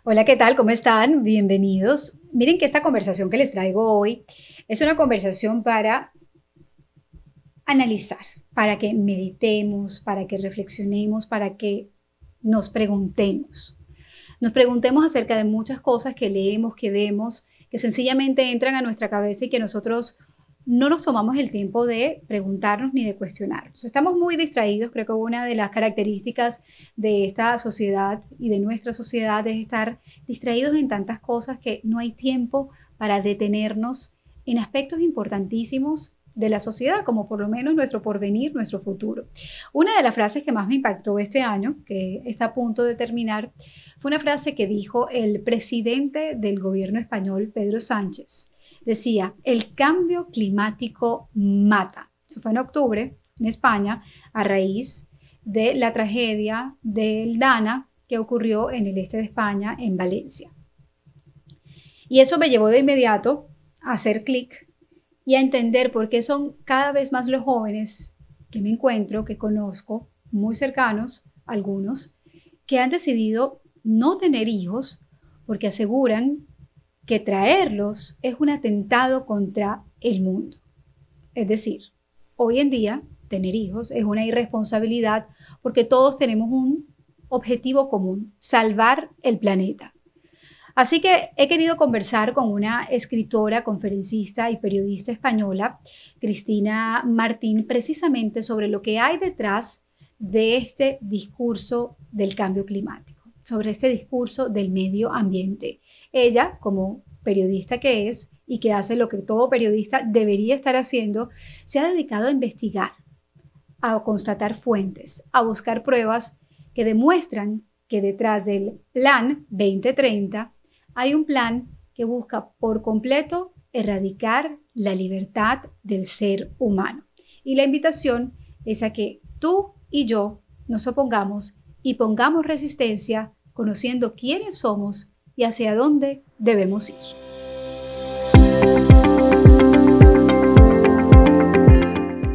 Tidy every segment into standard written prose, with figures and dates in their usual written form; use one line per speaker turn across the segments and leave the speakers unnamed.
Hola, ¿qué tal? ¿Cómo están? Bienvenidos. Miren que esta conversación que les traigo hoy es una conversación para analizar, para que meditemos, para que reflexionemos, para que nos preguntemos. Nos preguntemos acerca de muchas cosas que leemos, que vemos, que sencillamente entran a nuestra cabeza y que nosotros no nos tomamos el tiempo de preguntarnos ni de cuestionarnos. Estamos muy distraídos, creo que una de las características de esta sociedad y de nuestra sociedad es estar distraídos en tantas cosas que no hay tiempo para detenernos en aspectos importantísimos de la sociedad, como por lo menos nuestro porvenir, nuestro futuro. Una de las frases que más me impactó este año, que está a punto de terminar, fue una frase que dijo el presidente del gobierno español, Pedro Sánchez. Decía, el cambio climático mata. Eso fue en octubre, en España, a raíz de la tragedia del Dana que ocurrió en el este de España, en Valencia. Y eso me llevó de inmediato a hacer clic y a entender por qué son cada vez más los jóvenes que me encuentro, que conozco, muy cercanos, algunos, que han decidido no tener hijos porque aseguran que traerlos es un atentado contra el mundo. Es decir, hoy en día tener hijos es una irresponsabilidad porque todos tenemos un objetivo común, salvar el planeta. Así que he querido conversar con una escritora, conferencista y periodista española, Cristina Martín, precisamente sobre lo que hay detrás de este discurso del cambio climático, sobre este discurso del medio ambiente. Ella, como periodista que es y que hace lo que todo periodista debería estar haciendo, se ha dedicado a investigar, a constatar fuentes, a buscar pruebas que demuestran que detrás del Plan 2030 hay un plan que busca por completo erradicar la libertad del ser humano. Y la invitación es a que tú y yo nos opongamos y pongamos resistencia conociendo quiénes somos y hacia dónde debemos ir.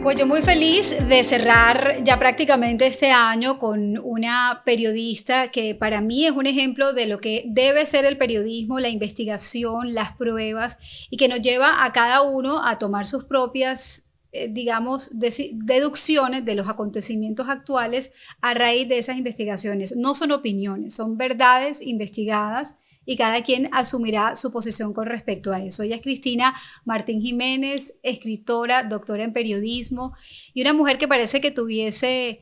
Pues yo muy feliz de cerrar ya prácticamente este año con una periodista que para mí es un ejemplo de lo que debe ser el periodismo, la investigación, las pruebas y que nos lleva a cada uno a tomar sus propias, digamos, deducciones de los acontecimientos actuales a raíz de esas investigaciones. No son opiniones, son verdades investigadas y cada quien asumirá su posición con respecto a eso. Ella es Cristina Martín Jiménez, escritora, doctora en periodismo y una mujer que parece que tuviese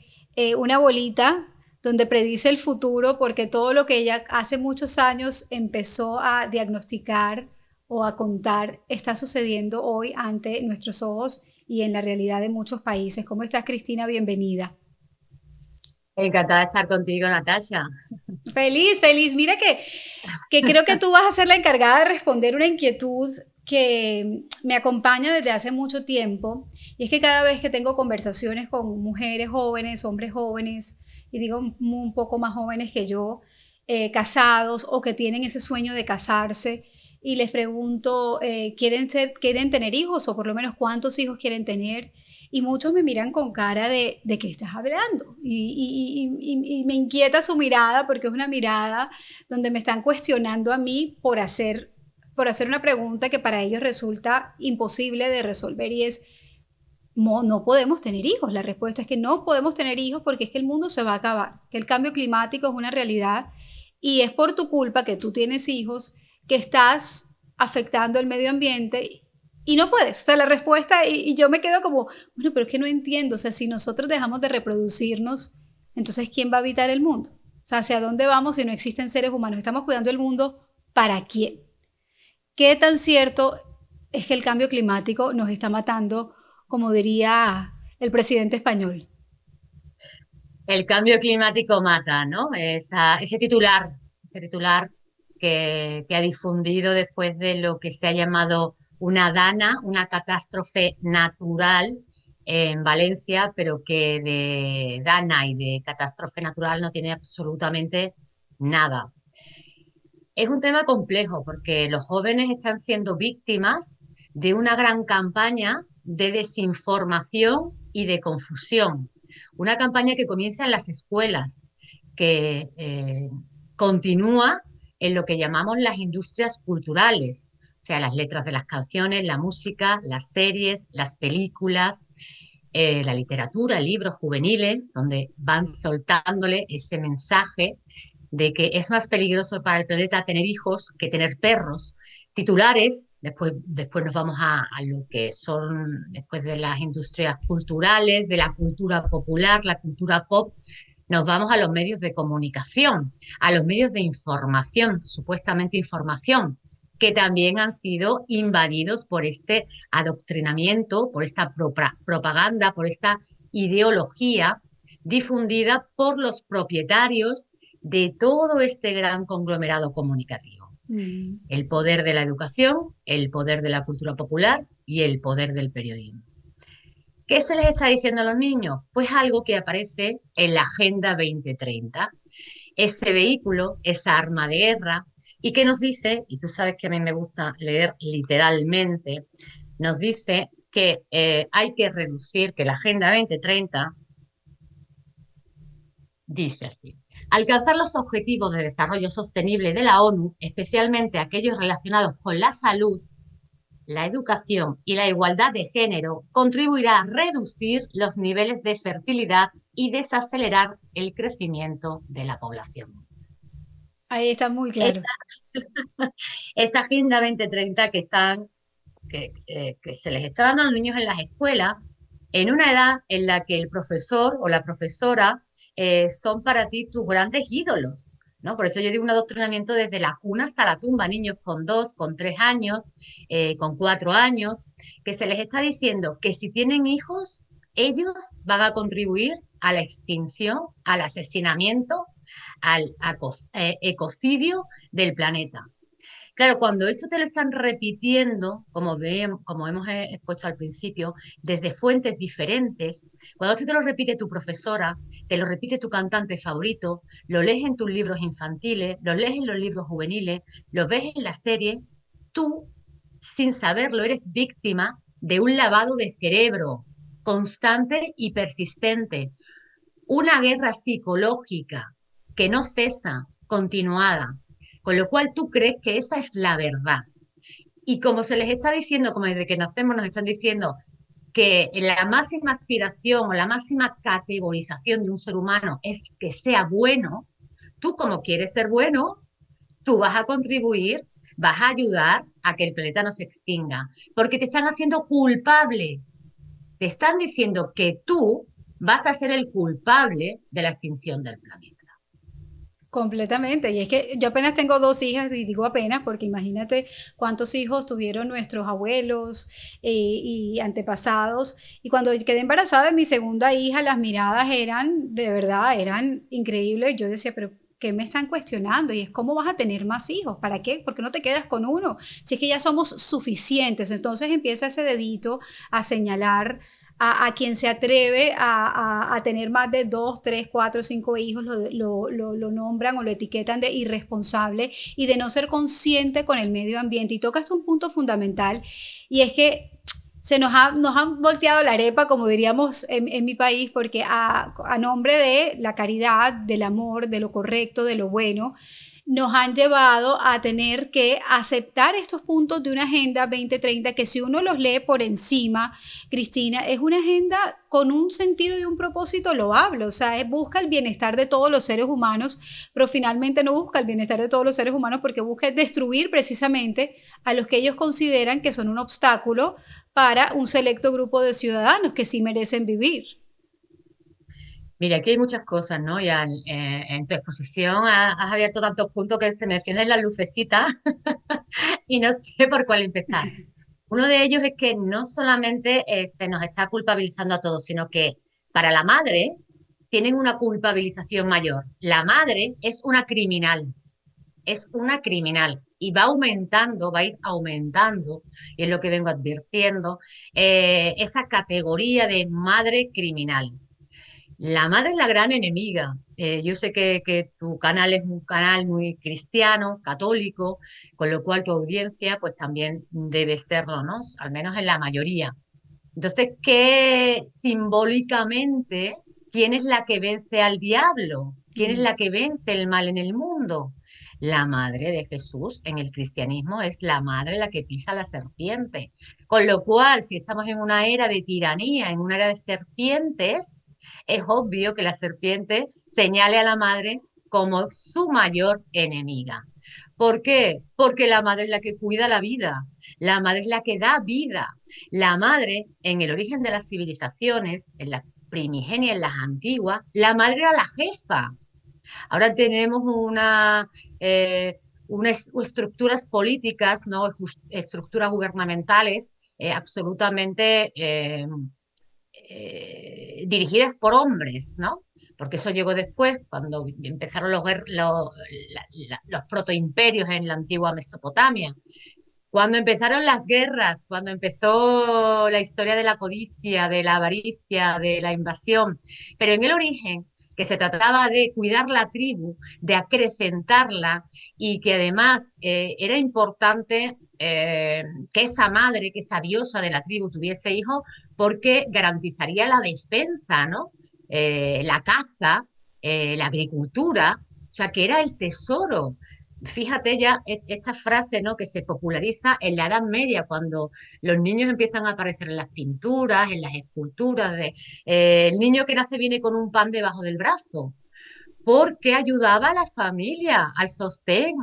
una bolita donde predice el futuro porque todo lo que ella hace muchos años empezó a diagnosticar o a contar está sucediendo hoy ante nuestros ojos y en la realidad de muchos países. ¿Cómo estás, Cristina? Bienvenida.
Encantada de estar contigo, Natasha.
Feliz, feliz. Mira que creo que tú vas a ser la encargada de responder una inquietud que me acompaña desde hace mucho tiempo y es que cada vez que tengo conversaciones con mujeres jóvenes, hombres jóvenes y digo un poco más jóvenes que yo, casados o que tienen ese sueño de casarse y les pregunto, quieren tener hijos o por lo menos cuántos hijos quieren tener? Y muchos me miran con cara de qué estás hablando y me inquieta su mirada porque es una mirada donde me están cuestionando a mí por hacer una pregunta que para ellos resulta imposible de resolver y es, no podemos tener hijos. La respuesta es que no podemos tener hijos porque es que el mundo se va a acabar, que el cambio climático es una realidad y es por tu culpa que tú tienes hijos que estás afectando el medio ambiente y no puedes. O sea, la respuesta, y yo me quedo como, bueno, pero es que no entiendo. O sea, si nosotros dejamos de reproducirnos, entonces ¿quién va a habitar el mundo? O sea, ¿hacia dónde vamos si no existen seres humanos? Estamos cuidando el mundo ¿para quién? ¿Qué tan cierto es que el cambio climático nos está matando, como diría el presidente español?
El cambio climático mata, ¿no? Ese titular que ha difundido después de lo que se ha llamado una dana, una catástrofe natural en Valencia, pero que de dana y de catástrofe natural no tiene absolutamente nada. Es un tema complejo porque los jóvenes están siendo víctimas de una gran campaña de desinformación y de confusión. Una campaña que comienza en las escuelas, que continúa en lo que llamamos las industrias culturales, o sea, las letras de las canciones, la música, las series, las películas, la literatura, libros juveniles, donde van soltándole ese mensaje de que es más peligroso para el planeta tener hijos que tener perros. Titulares, después nos vamos a lo que son, después de las industrias culturales, de la cultura popular, la cultura pop, nos vamos a los medios de comunicación, a los medios de información, supuestamente información, que también han sido invadidos por este adoctrinamiento, por esta propaganda, por esta ideología difundida por los propietarios de todo este gran conglomerado comunicativo.
Mm.
El poder de la educación, el poder de la cultura popular y el poder del periodismo. ¿Qué se les está diciendo a los niños? Pues algo que aparece en la Agenda 2030, ese vehículo, esa arma de guerra, y que nos dice, y tú sabes que a mí me gusta leer literalmente, nos dice que hay que reducir, que la Agenda 2030 dice así: alcanzar los objetivos de desarrollo sostenible de la ONU, especialmente aquellos relacionados con la salud, la educación y la igualdad de género, contribuirá a reducir los niveles de fertilidad y desacelerar el crecimiento de la población.
Ahí está muy claro.
Esta, esta Agenda 2030 que se les está dando a los niños en las escuelas, en una edad en la que el profesor o la profesora son para ti tus grandes ídolos, ¿no? Por eso yo digo un adoctrinamiento desde la cuna hasta la tumba, niños con 2, con 3 años, con 4 años, que se les está diciendo que si tienen hijos, ellos van a contribuir a la extinción, al asesinamiento, al ecocidio del planeta. Claro, cuando esto te lo están repitiendo, como hemos expuesto al principio, desde fuentes diferentes, cuando esto te lo repite tu profesora, te lo repite tu cantante favorito, lo lees en tus libros infantiles, lo lees en los libros juveniles, lo ves en la serie, tú, sin saberlo, eres víctima de un lavado de cerebro constante y persistente, una guerra psicológica que no cesa, continuada, con lo cual tú crees que esa es la verdad. Y como se les está diciendo, como desde que nacemos nos están diciendo que la máxima aspiración o la máxima categorización de un ser humano es que sea bueno, tú como quieres ser bueno, tú vas a contribuir, vas a ayudar a que el planeta no se extinga, porque te están haciendo culpable, te están diciendo que tú vas a ser el culpable de la extinción del planeta.
Completamente. Y es que yo apenas tengo 2 hijas, y digo apenas porque imagínate cuántos hijos tuvieron nuestros abuelos y antepasados. Y cuando quedé embarazada de mi segunda hija, las miradas eran, de verdad, eran increíbles. Yo decía, pero ¿qué me están cuestionando? Y es, ¿cómo vas a tener más hijos? ¿Para qué? ¿Por qué no te quedas con uno? Si es que ya somos suficientes. Entonces empieza ese dedito a señalar a quien se atreve a tener más de 2, 3, 4, 5 hijos, lo nombran o lo etiquetan de irresponsable y de no ser consciente con el medio ambiente. Y tocas un punto fundamental, y es que nos han volteado la arepa, como diríamos en mi país, porque a nombre de la caridad, del amor, de lo correcto, de lo bueno, nos han llevado a tener que aceptar estos puntos de una Agenda 2030 que, si uno los lee por encima, Cristina, es una agenda con un sentido y un propósito loable. O sea, busca el bienestar de todos los seres humanos, pero finalmente no busca el bienestar de todos los seres humanos, porque busca destruir precisamente a los que ellos consideran que son un obstáculo para un selecto grupo de ciudadanos que sí merecen vivir.
Mira, aquí hay muchas cosas, ¿no? Ya en tu exposición has abierto tantos puntos que se me encienden las lucecitas y no sé por cuál empezar. Uno de ellos es que no solamente se nos está culpabilizando a todos, sino que para la madre tienen una culpabilización mayor. La madre es una criminal y va a ir aumentando, y es lo que vengo advirtiendo, esa categoría de madre criminal. La madre es la gran enemiga. Yo sé que tu canal es un canal muy cristiano, católico, con lo cual tu audiencia pues también debe serlo, ¿no? Al menos en la mayoría. Entonces, ¿qué simbólicamente, quién es la que vence al diablo? ¿Quién es la que vence el mal en el mundo? La madre de Jesús en el cristianismo es la madre la que pisa la serpiente. Con lo cual, si estamos en una era de tiranía, en una era de serpientes, es obvio que la serpiente señale a la madre como su mayor enemiga. ¿Por qué? Porque la madre es la que cuida la vida, la madre es la que da vida. La madre, en el origen de las civilizaciones, en las primigenias, en las antiguas, la madre era la jefa. Ahora tenemos unas estructuras políticas, ¿no? Estructuras gubernamentales absolutamente dirigidas por hombres, ¿no? Porque eso llegó después, cuando empezaron los protoimperios en la antigua Mesopotamia. Cuando empezaron las guerras, cuando empezó la historia de la codicia, de la avaricia, de la invasión, pero en el origen, que se trataba de cuidar la tribu, de acrecentarla y que además era importante que esa madre, que esa diosa de la tribu tuviese hijos porque garantizaría la defensa, ¿no? La caza, la agricultura, o sea, que era el tesoro. Fíjate ya esta frase, ¿no? Que se populariza en la Edad Media, cuando los niños empiezan a aparecer en las pinturas, en las esculturas el niño que nace viene con un pan debajo del brazo, porque ayudaba a la familia, al sostén,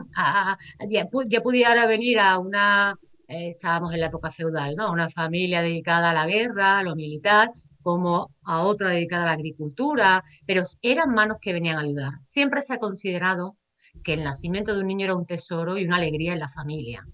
ya pudiera venir a estábamos en la época feudal, ¿no? Una familia dedicada a la guerra, a lo militar, como a otra dedicada a la agricultura, pero eran manos que venían a ayudar. Siempre se ha considerado que el nacimiento de un niño era un tesoro y una alegría en la familia.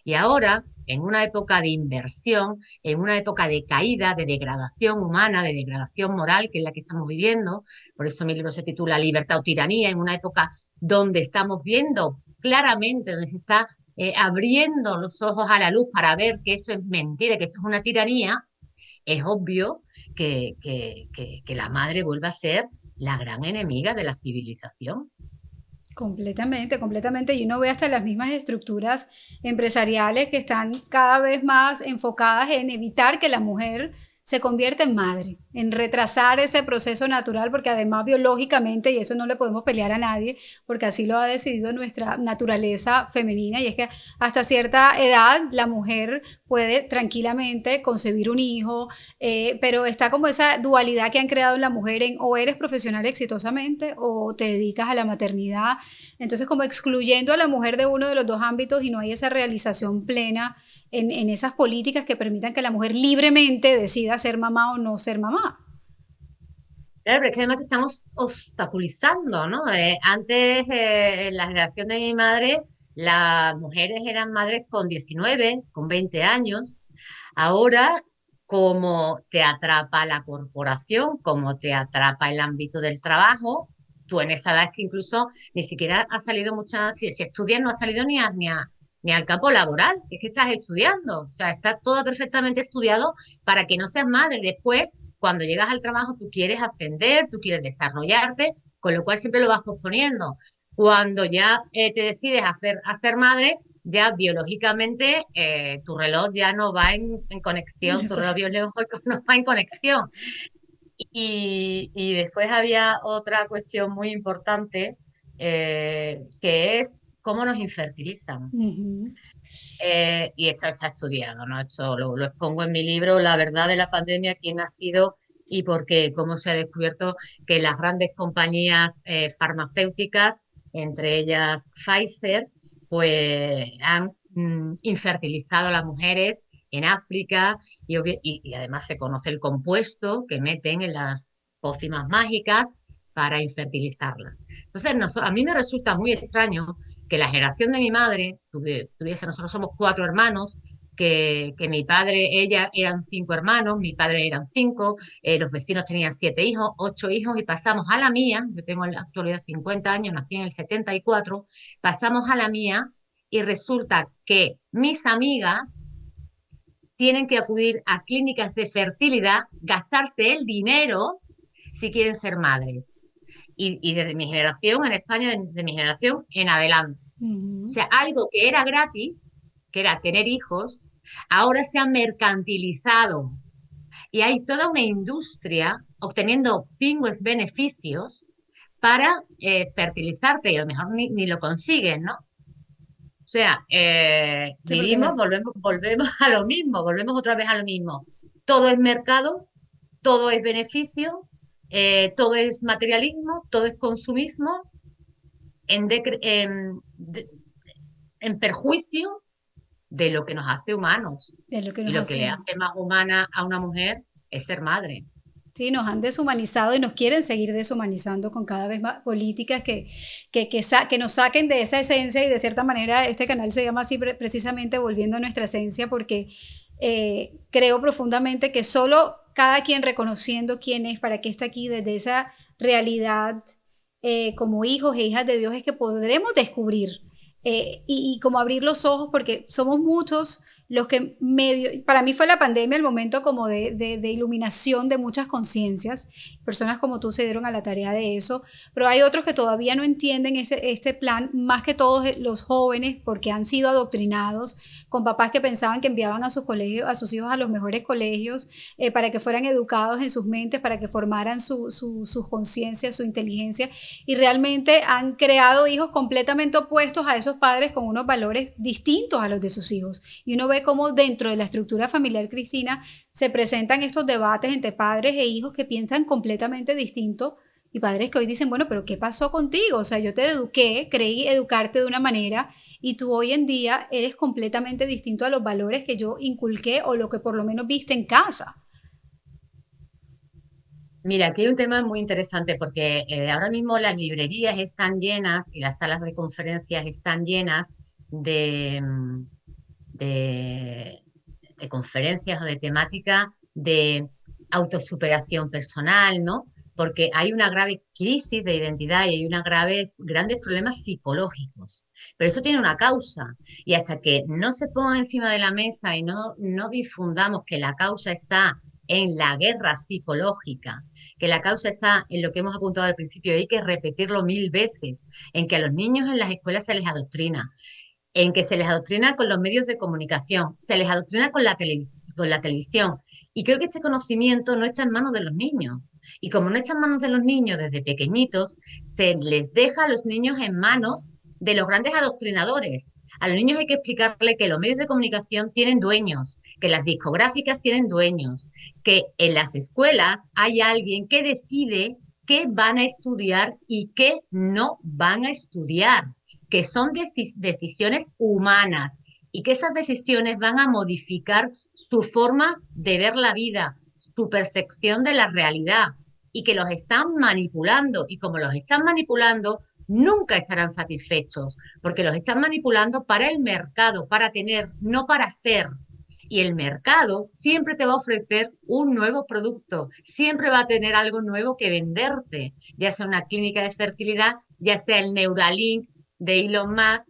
Y ahora, en una época de inversión, en una época de caída, de degradación humana, de degradación moral, que es la que estamos viviendo, por eso mi libro se titula Libertad o Tiranía, en una época donde estamos viendo claramente, donde se está abriendo los ojos a la luz para ver que esto es mentira, que esto es una tiranía, es obvio que la madre vuelva a ser la gran enemiga de la civilización.
Completamente, completamente. Y uno ve hasta las mismas estructuras empresariales que están cada vez más enfocadas en evitar que la mujer se convierta en madre, en retrasar ese proceso natural, porque además biológicamente, y eso no le podemos pelear a nadie, porque así lo ha decidido nuestra naturaleza femenina, y es que hasta cierta edad la mujer puede tranquilamente concebir un hijo, pero está como esa dualidad que han creado en la mujer en o eres profesional exitosamente o te dedicas a la maternidad, entonces como excluyendo a la mujer de uno de los dos ámbitos y no hay esa realización plena en esas políticas que permitan que la mujer libremente decida ser mamá o no ser mamá.
Claro, pero es que además que estamos obstaculizando, ¿no? Antes, en la generación de mi madre, las mujeres eran madres con 19, con 20 años. Ahora, como te atrapa la corporación, como te atrapa el ámbito del trabajo, tú en esa edad es que incluso ni siquiera ha salido si estudias no has salido ni al campo laboral, es que estás estudiando, o sea, está todo perfectamente estudiado para que no seas madre. Después, cuando llegas al trabajo, tú quieres ascender, tú quieres desarrollarte, con lo cual siempre lo vas posponiendo. Cuando ya te decides a ser madre, ya biológicamente tu reloj ya no va en conexión, tu
Eso.
reloj biológico no va en conexión. Y después había otra cuestión muy importante que es cómo nos infertilizan.
Uh-huh.
Y esto está estudiado, ¿no? Esto lo expongo en mi libro, La verdad de la pandemia, quién ha sido y por qué, cómo se ha descubierto que las grandes compañías farmacéuticas, entre ellas Pfizer, pues han infertilizado a las mujeres en África y además se conoce el compuesto que meten en las pócimas mágicas para infertilizarlas. Entonces, a mí me resulta muy extraño que la generación de mi madre nosotros somos cuatro hermanos, que mi padre, ella eran cinco hermanos, mi padre eran cinco, los vecinos tenían siete hijos, ocho hijos y pasamos a la mía, yo tengo en la actualidad 50 años, nací en el 74, pasamos a la mía y resulta que mis amigas tienen que acudir a clínicas de fertilidad, gastarse el dinero si quieren ser madres. Y desde mi generación en España, desde mi generación en adelante. O
Uh-huh.
sea, algo que era gratis, que era tener hijos, ahora se ha mercantilizado y hay toda una industria obteniendo pingües beneficios para fertilizarte y a lo mejor ni lo consigues, ¿no? O sea,
Sí, porque
vivimos, volvemos a lo mismo, volvemos otra vez a lo mismo. Todo es mercado, todo es beneficio, todo es materialismo, todo es consumismo en, en perjuicio de lo que nos hace humanos.
de lo que
Y
nos
lo que le
hacen.
hace más humana a una mujer es ser madre.
Sí, nos han deshumanizado y nos quieren seguir deshumanizando con cada vez más políticas que nos saquen de esa esencia y de cierta manera este canal se llama así precisamente volviendo a nuestra esencia porque creo profundamente que solo cada quien reconociendo quién es, para qué está aquí desde esa realidad como hijos e hijas de Dios es que podremos descubrir y como abrir los ojos porque somos muchos los que medio, para mí fue la pandemia el momento como de iluminación de muchas conciencias, personas como tú se dieron a la tarea de eso, pero hay otros que todavía no entienden este plan, más que todos los jóvenes, porque han sido adoctrinados con papás que pensaban que enviaban a sus colegios, a sus hijos a los mejores colegios, para que fueran educados en sus mentes, para que formaran sus conciencias, su inteligencia, y realmente han creado hijos completamente opuestos a esos padres con unos valores distintos a los de sus hijos. Y uno ve cómo dentro de la estructura familiar cristiana se presentan estos debates entre padres e hijos que piensan completamente distinto y padres que hoy dicen, bueno, pero ¿qué pasó contigo? O sea, yo te eduqué, creí educarte de una manera y tú hoy en día eres completamente distinto a los valores que yo inculqué o lo que por lo menos viste en casa.
Mira, aquí hay un tema muy interesante porque ahora mismo las librerías están llenas y las salas de conferencias están llenas de, de, de conferencias o de temática de autosuperación personal, ¿no? Porque hay una grave crisis de identidad y hay grandes problemas psicológicos. Pero eso tiene una causa y hasta que no se ponga encima de la mesa y no difundamos que la causa está en la guerra psicológica, que la causa está en lo que hemos apuntado al principio, y hay que repetirlo 1000 veces, en que a los niños en las escuelas se les adoctrina, en que se les adoctrina con los medios de comunicación, se les adoctrina con la televisión. Y creo que este conocimiento no está en manos de los niños. Y como no está en manos de los niños desde pequeñitos, se les deja a los niños en manos de los grandes adoctrinadores. A los niños hay que explicarle que los medios de comunicación tienen dueños, que las discográficas tienen dueños, que en las escuelas hay alguien que decide qué van a estudiar y qué no van a estudiar, que son decisiones humanas y que esas decisiones van a modificar su forma de ver la vida, su percepción de la realidad y que los están manipulando y como los están manipulando nunca estarán satisfechos porque los están manipulando para el mercado, para tener, no para ser. Y el mercado siempre te va a ofrecer un nuevo producto, siempre va a tener algo nuevo que venderte, ya sea una clínica de fertilidad, ya sea el Neuralink de Elon Musk,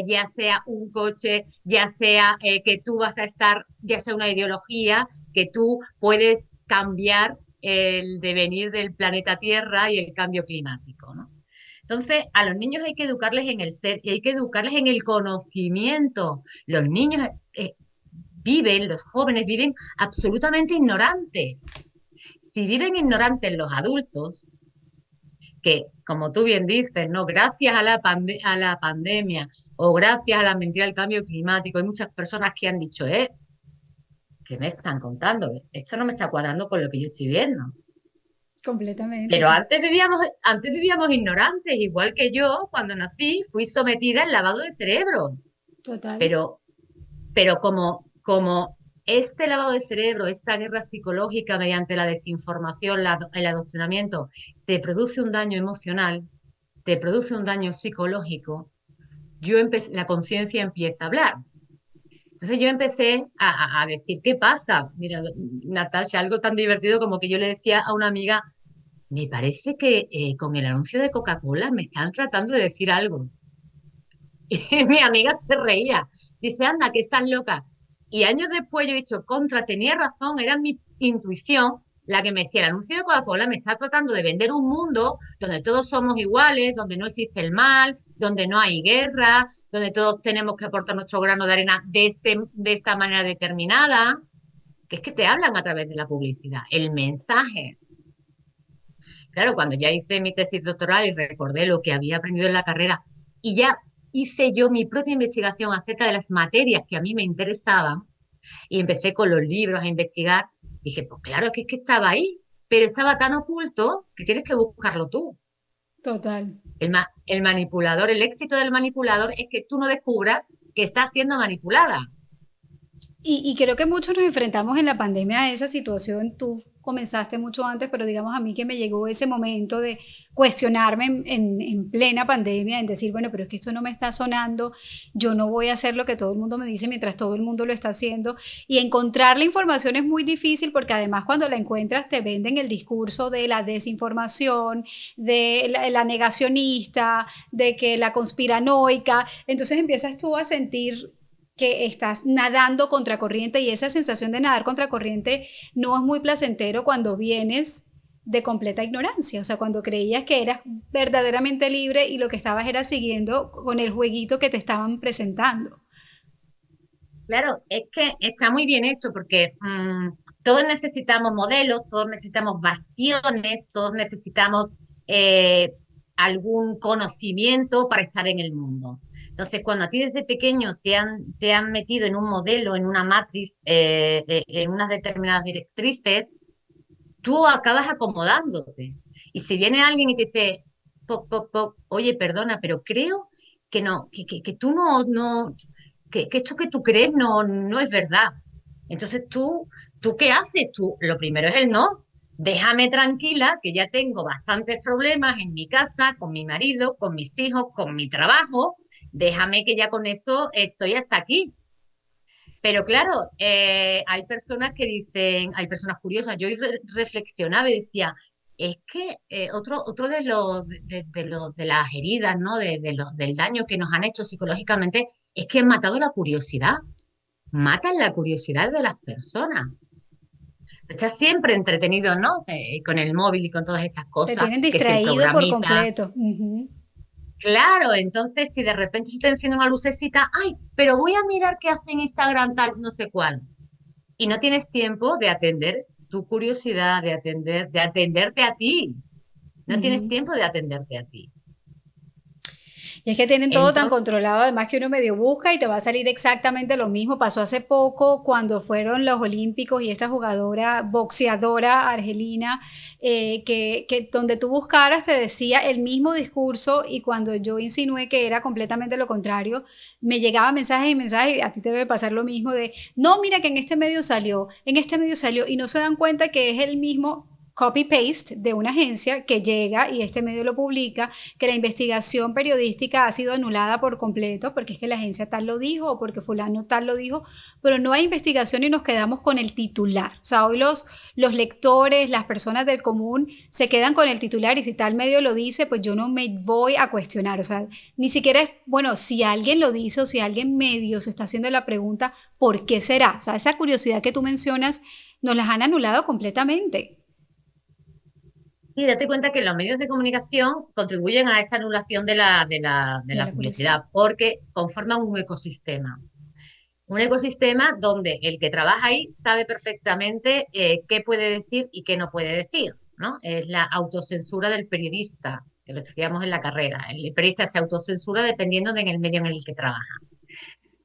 ya sea un coche, ya sea que tú vas a estar, ya sea una ideología, que tú puedes cambiar el devenir del planeta Tierra y el cambio climático, ¿no? Entonces, a los niños hay que educarles en el ser y hay que educarles en el conocimiento. Los niños los jóvenes viven absolutamente ignorantes. Si viven ignorantes los adultos, que como tú bien dices, ¿no? Gracias a a la pandemia o gracias a la mentira del cambio climático, hay muchas personas que han dicho, ¿qué me están contando? Esto no me está cuadrando con lo que yo estoy viendo.
Completamente.
Pero antes vivíamos ignorantes, igual que yo, cuando nací, fui sometida al lavado de cerebro.
Total.
Pero Pero como este lavado de cerebro, esta guerra psicológica mediante la desinformación, el adoctrinamiento, te produce un daño emocional, te produce un daño psicológico, la conciencia empieza a hablar. Entonces yo empecé a decir, ¿qué pasa? Mira, Natasha, algo tan divertido como que yo le decía a una amiga, me parece que con el anuncio de Coca-Cola me están tratando de decir algo. Y mi amiga se reía. Dice, anda, que estás loca. Y años después yo he dicho, contra, tenía razón, era mi intuición la que me decía, el anuncio de Coca-Cola me está tratando de vender un mundo donde todos somos iguales, donde no existe el mal, donde no hay guerra, donde todos tenemos que aportar nuestro grano de arena de esta manera determinada, que es que te hablan a través de la publicidad, el mensaje. Claro, cuando ya hice mi tesis doctoral y recordé lo que había aprendido en la carrera y ya hice yo mi propia investigación acerca de las materias que a mí me interesaban y empecé con los libros a investigar, dije, pues claro, es que estaba ahí, pero estaba tan oculto que tienes que buscarlo tú.
Total.
El manipulador, el éxito del manipulador es que tú no descubras que estás siendo manipulada.
Y creo que muchos nos enfrentamos en la pandemia a esa situación. Tú comenzaste mucho antes, pero digamos a mí que me llegó ese momento de cuestionarme en plena pandemia, en decir, bueno, pero es que esto no me está sonando, yo no voy a hacer lo que todo el mundo me dice mientras todo el mundo lo está haciendo. Y encontrar la información es muy difícil porque además cuando la encuentras te venden el discurso de la desinformación, de la negacionista, de que la conspiranoica. Entonces empiezas tú a sentir que estás nadando contracorriente y esa sensación de nadar contracorriente no es muy placentero cuando vienes de completa ignorancia, o sea, cuando creías que eras verdaderamente libre y lo que estabas era siguiendo con el jueguito que te estaban presentando.
Claro, es que está muy bien hecho porque todos necesitamos modelos, todos necesitamos bastiones, todos necesitamos eh, algún conocimiento para estar en el mundo. Entonces, cuando a ti desde pequeño te han metido en un modelo, en una matriz, en unas determinadas directrices, tú acabas acomodándote. Y si viene alguien y te dice, poc, poc, poc, oye, perdona, pero creo que no, que tú no, que esto que tú crees no es verdad. Entonces ¿tú qué haces? Tú, lo primero es el no. Déjame tranquila, que ya tengo bastantes problemas en mi casa, con mi marido, con mis hijos, con mi trabajo. Déjame que ya con eso estoy hasta aquí. Pero claro, hay personas que dicen, hay personas curiosas. Yo reflexionaba y decía, es que otro de las heridas, ¿no? Del daño que nos han hecho psicológicamente es que han matado la curiosidad. Matan la curiosidad de las personas. Estás siempre entretenido, ¿no? Con el móvil y con todas estas
Te
cosas,
tienen
que si el
distraído por
programita.
completo. Uh-huh.
Claro, entonces si de repente se te enciende una lucecita, ay, pero voy a mirar qué hace en Instagram tal, no sé cuál. Y no tienes tiempo de atender tu curiosidad, de atenderte a ti. No tienes
Uh-huh.
tiempo de atenderte a ti.
Y es que tienen todo tan
Entonces,
controlado, además que uno medio busca y te va a salir exactamente lo mismo. Pasó hace poco cuando fueron los Olímpicos y esta jugadora, boxeadora argelina, que donde tú buscaras te decía el mismo discurso y cuando yo insinué que era completamente lo contrario, me llegaban mensajes y mensajes y a ti te debe pasar lo mismo de, no, mira que en este medio salió y no se dan cuenta que es el mismo copy-paste de una agencia que llega y este medio lo publica, que la investigación periodística ha sido anulada por completo porque es que la agencia tal lo dijo o porque fulano tal lo dijo, pero no hay investigación y nos quedamos con el titular. O sea, hoy los lectores, las personas del común se quedan con el titular y si tal medio lo dice, pues yo no me voy a cuestionar. O sea, ni siquiera es, bueno, si alguien lo dice o si alguien medio se está haciendo la pregunta, ¿por qué será? O sea, esa curiosidad que tú mencionas nos las han anulado completamente.
y date cuenta que los medios de comunicación contribuyen a esa anulación de
De
la
la curiosidad.
curiosidad porque conforman un ecosistema. Un ecosistema donde el que trabaja ahí sabe perfectamente qué puede decir y qué no puede decir, ¿no? Es la autocensura del periodista, que lo estudiamos en la carrera. El periodista se autocensura dependiendo del medio en el que trabaja.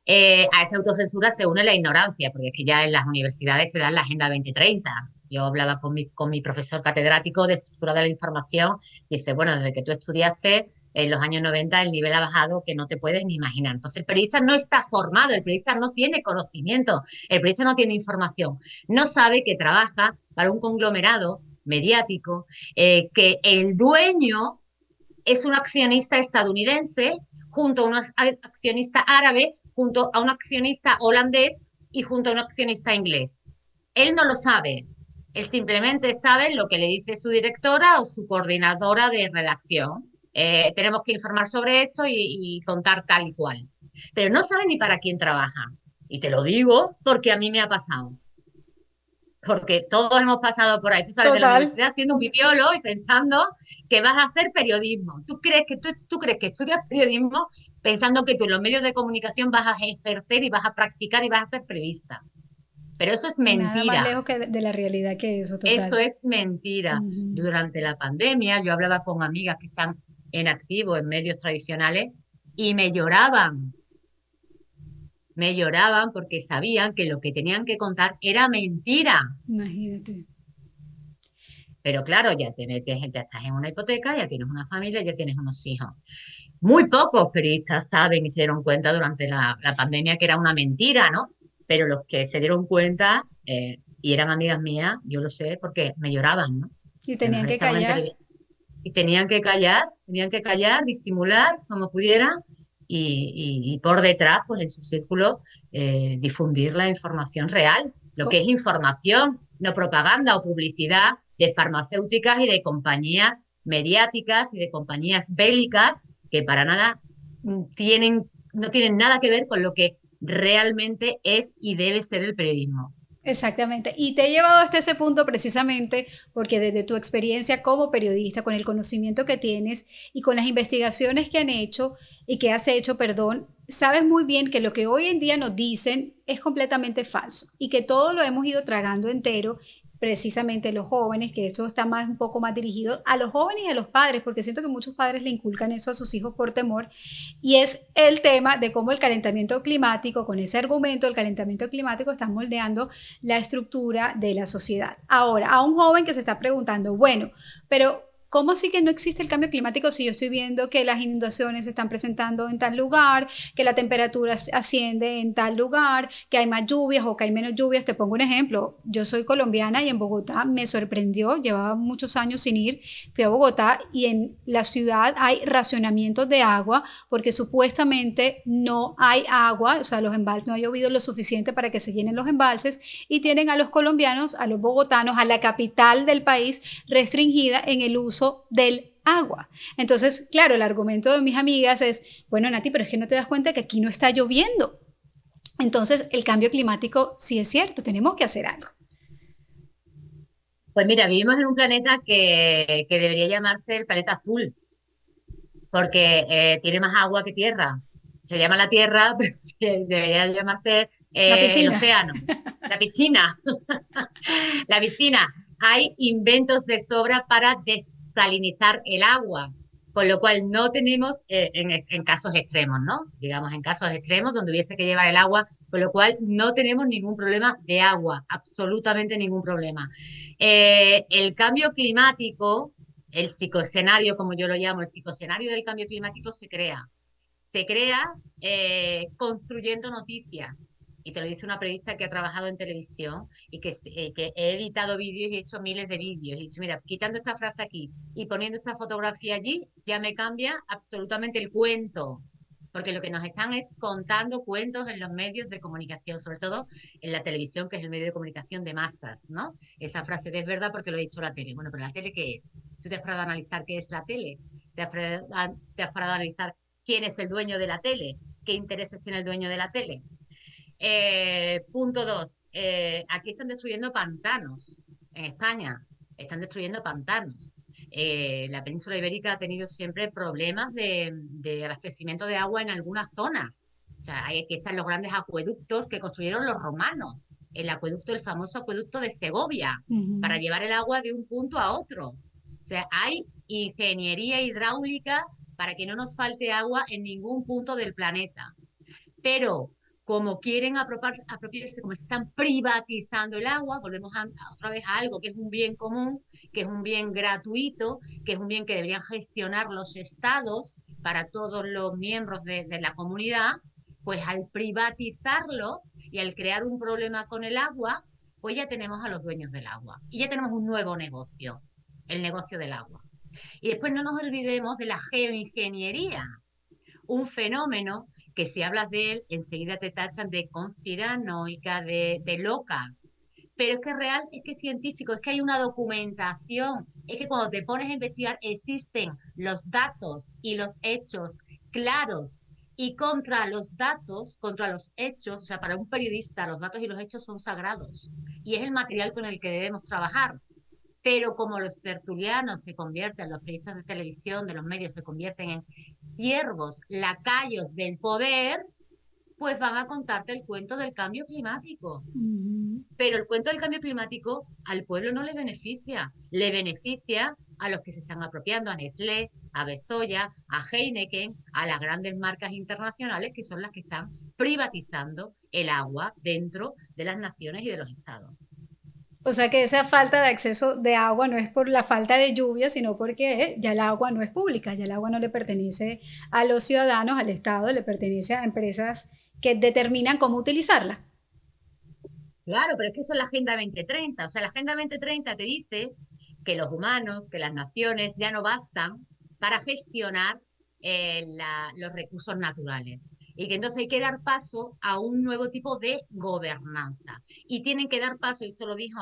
A esa autocensura se une la ignorancia, porque es que ya en las universidades te dan la Agenda 2030. Yo hablaba con mi profesor catedrático de estructura de la información y dice, bueno, desde que tú estudiaste en los años 90 el nivel ha bajado que no te puedes ni imaginar. Entonces el periodista no está formado, el periodista no tiene conocimiento, el periodista no tiene información, no sabe que trabaja para un conglomerado mediático, que el dueño es un accionista estadounidense junto a un accionista árabe, junto a un accionista holandés y junto a un accionista inglés. Él no lo sabe, él simplemente sabe lo que le dice su directora o su coordinadora de redacción. Tenemos que informar sobre esto y contar tal y cual. Pero no sabe ni para quién trabaja. Y te lo digo porque a mí me ha pasado porque todos hemos pasado por ahí. Tú sales de la
Total.
universidad siendo un pipiolo y pensando que vas a hacer periodismo. Tú crees que estudias periodismo pensando que tú en los medios de comunicación vas a ejercer y vas a practicar y vas a ser periodista. Pero eso es
Nada más
mentira.
lejos que de la realidad que eso,
Eso
total.
es mentira.
Ujú.
Durante la pandemia yo hablaba con amigas que están en activo en medios tradicionales y me lloraban porque sabían que lo que tenían que contar era mentira.
Imagínate.
Pero claro, ya te metes, ya estás en una hipoteca, ya tienes una familia, ya tienes unos hijos. Muy pocos periodistas saben y se dieron cuenta durante la pandemia que era una mentira, ¿no? Pero los que se dieron cuenta y eran amigas mías, yo lo sé porque me lloraban, ¿no?
Y
Y
tenían
además
que
estaban en
callar.
televisión y tenían que callar, disimular como pudieran y por detrás, pues en su círculo, difundir la información real, lo que
Co-
es información, no propaganda o publicidad de farmacéuticas y de compañías mediáticas y de compañías bélicas que para nada no tienen nada que ver con lo que realmente es y debe ser el periodismo.
Exactamente. Y te he llevado hasta ese punto precisamente porque desde tu experiencia como periodista, con el conocimiento que tienes y con las investigaciones que han hecho y que has hecho, perdón, sabes muy bien que lo que hoy en día nos dicen es completamente falso y que todo lo hemos ido tragando entero, precisamente los jóvenes, que esto está más un poco más dirigido a los jóvenes y a los padres, porque siento que muchos padres le inculcan eso a sus hijos por temor, y es el tema de cómo el calentamiento climático, con ese argumento, el calentamiento climático está moldeando la estructura de la sociedad. Ahora, a un joven que se está preguntando, bueno, pero ¿cómo así que no existe el cambio climático si yo estoy viendo que las inundaciones se están presentando en tal lugar, que la temperatura asciende en tal lugar, que hay más lluvias o que hay menos lluvias? Te pongo un ejemplo. Yo soy colombiana y en Bogotá me sorprendió, llevaba muchos años sin ir, fui a Bogotá y en la ciudad hay racionamientos de agua porque supuestamente no hay agua, o sea, los embalses, no ha llovido lo suficiente para que se llenen los embalses y tienen a los colombianos, a los bogotanos, a la capital del país restringida en el uso del agua. Entonces, claro, el argumento de mis amigas es, bueno, Nati, pero es que no te das cuenta que aquí no está lloviendo. Entonces, el cambio climático sí es cierto, tenemos que hacer algo.
Pues mira, vivimos en un planeta que debería llamarse el planeta azul, porque tiene más agua que tierra. Se llama la Tierra, pero sí, debería llamarse
La
el
piscina.
océano, la piscina. La piscina. Hay inventos de sobra para desalinizar el agua, con lo cual no tenemos, en casos extremos, ¿no? Digamos, en casos extremos donde hubiese que llevar el agua, con lo cual no tenemos ningún problema de agua, absolutamente ningún problema. El cambio climático, el psicoescenario, como yo lo llamo, el psicoescenario del cambio climático se crea construyendo noticias. Y te lo dice una periodista que ha trabajado en televisión y que he editado vídeos y he hecho miles de vídeos. Y he dicho, mira, quitando esta frase aquí y poniendo esta fotografía allí, ya me cambia absolutamente el cuento. Porque lo que nos están es contando cuentos en los medios de comunicación, sobre todo en la televisión, que es el medio de comunicación de masas, ¿no? Esa frase de es verdad porque lo ha dicho la tele. Bueno, pero ¿la tele qué es? ¿Tú te has parado a analizar qué es la tele? Te has parado a analizar quién es el dueño de la tele? ¿Qué intereses tiene el dueño de la tele? Punto dos, aquí están destruyendo pantanos en España, están destruyendo pantanos. La península ibérica ha tenido siempre problemas de abastecimiento de agua en algunas zonas. O sea, aquí están los grandes acueductos que construyeron los romanos. El acueducto, el famoso acueducto de Segovia,
Uh
para
-huh.
llevar el agua de un punto a otro. O sea, hay ingeniería hidráulica para que no nos falte agua en ningún punto del planeta. Pero como quieren apropiarse, como están privatizando el agua, volvemos otra vez a algo que es un bien común, que es un bien gratuito, que es un bien que deberían gestionar los estados para todos los miembros de la comunidad, pues al privatizarlo y al crear un problema con el agua, pues ya tenemos a los dueños del agua y ya tenemos un nuevo negocio, el negocio del agua. Y después no nos olvidemos de la geoingeniería, un fenómeno que si hablas de él, enseguida te tachan de conspiranoica, de loca. Pero es que real, es que es científico, es que hay una documentación, es que cuando te pones a investigar existen los datos y los hechos claros. Y contra los datos, contra los hechos, o sea, para un periodista los datos y los hechos son sagrados. Y es el material con el que debemos trabajar. Pero como los tertulianos se convierten, los periodistas de televisión, de los medios, se convierten en siervos, lacayos del poder, pues van a contarte el cuento del cambio climático.
Ujú.
Pero el cuento del cambio climático al pueblo no le beneficia a los que se están apropiando, a Nestlé, a Bezoya, a Heineken, a las grandes marcas internacionales que son las que están privatizando el agua dentro de las naciones y de los estados.
O sea que esa falta de acceso de agua no es por la falta de lluvia, sino porque ya el agua no es pública, ya el agua no le pertenece a los ciudadanos, al Estado, le pertenece a empresas que determinan cómo utilizarla.
Claro, pero es que eso es la Agenda 2030. O sea, la Agenda 2030 te dice que los humanos, que las naciones ya no bastan para gestionar los recursos naturales. Y que entonces hay que dar paso a un nuevo tipo de gobernanza. Y tienen que dar paso, y esto lo dijo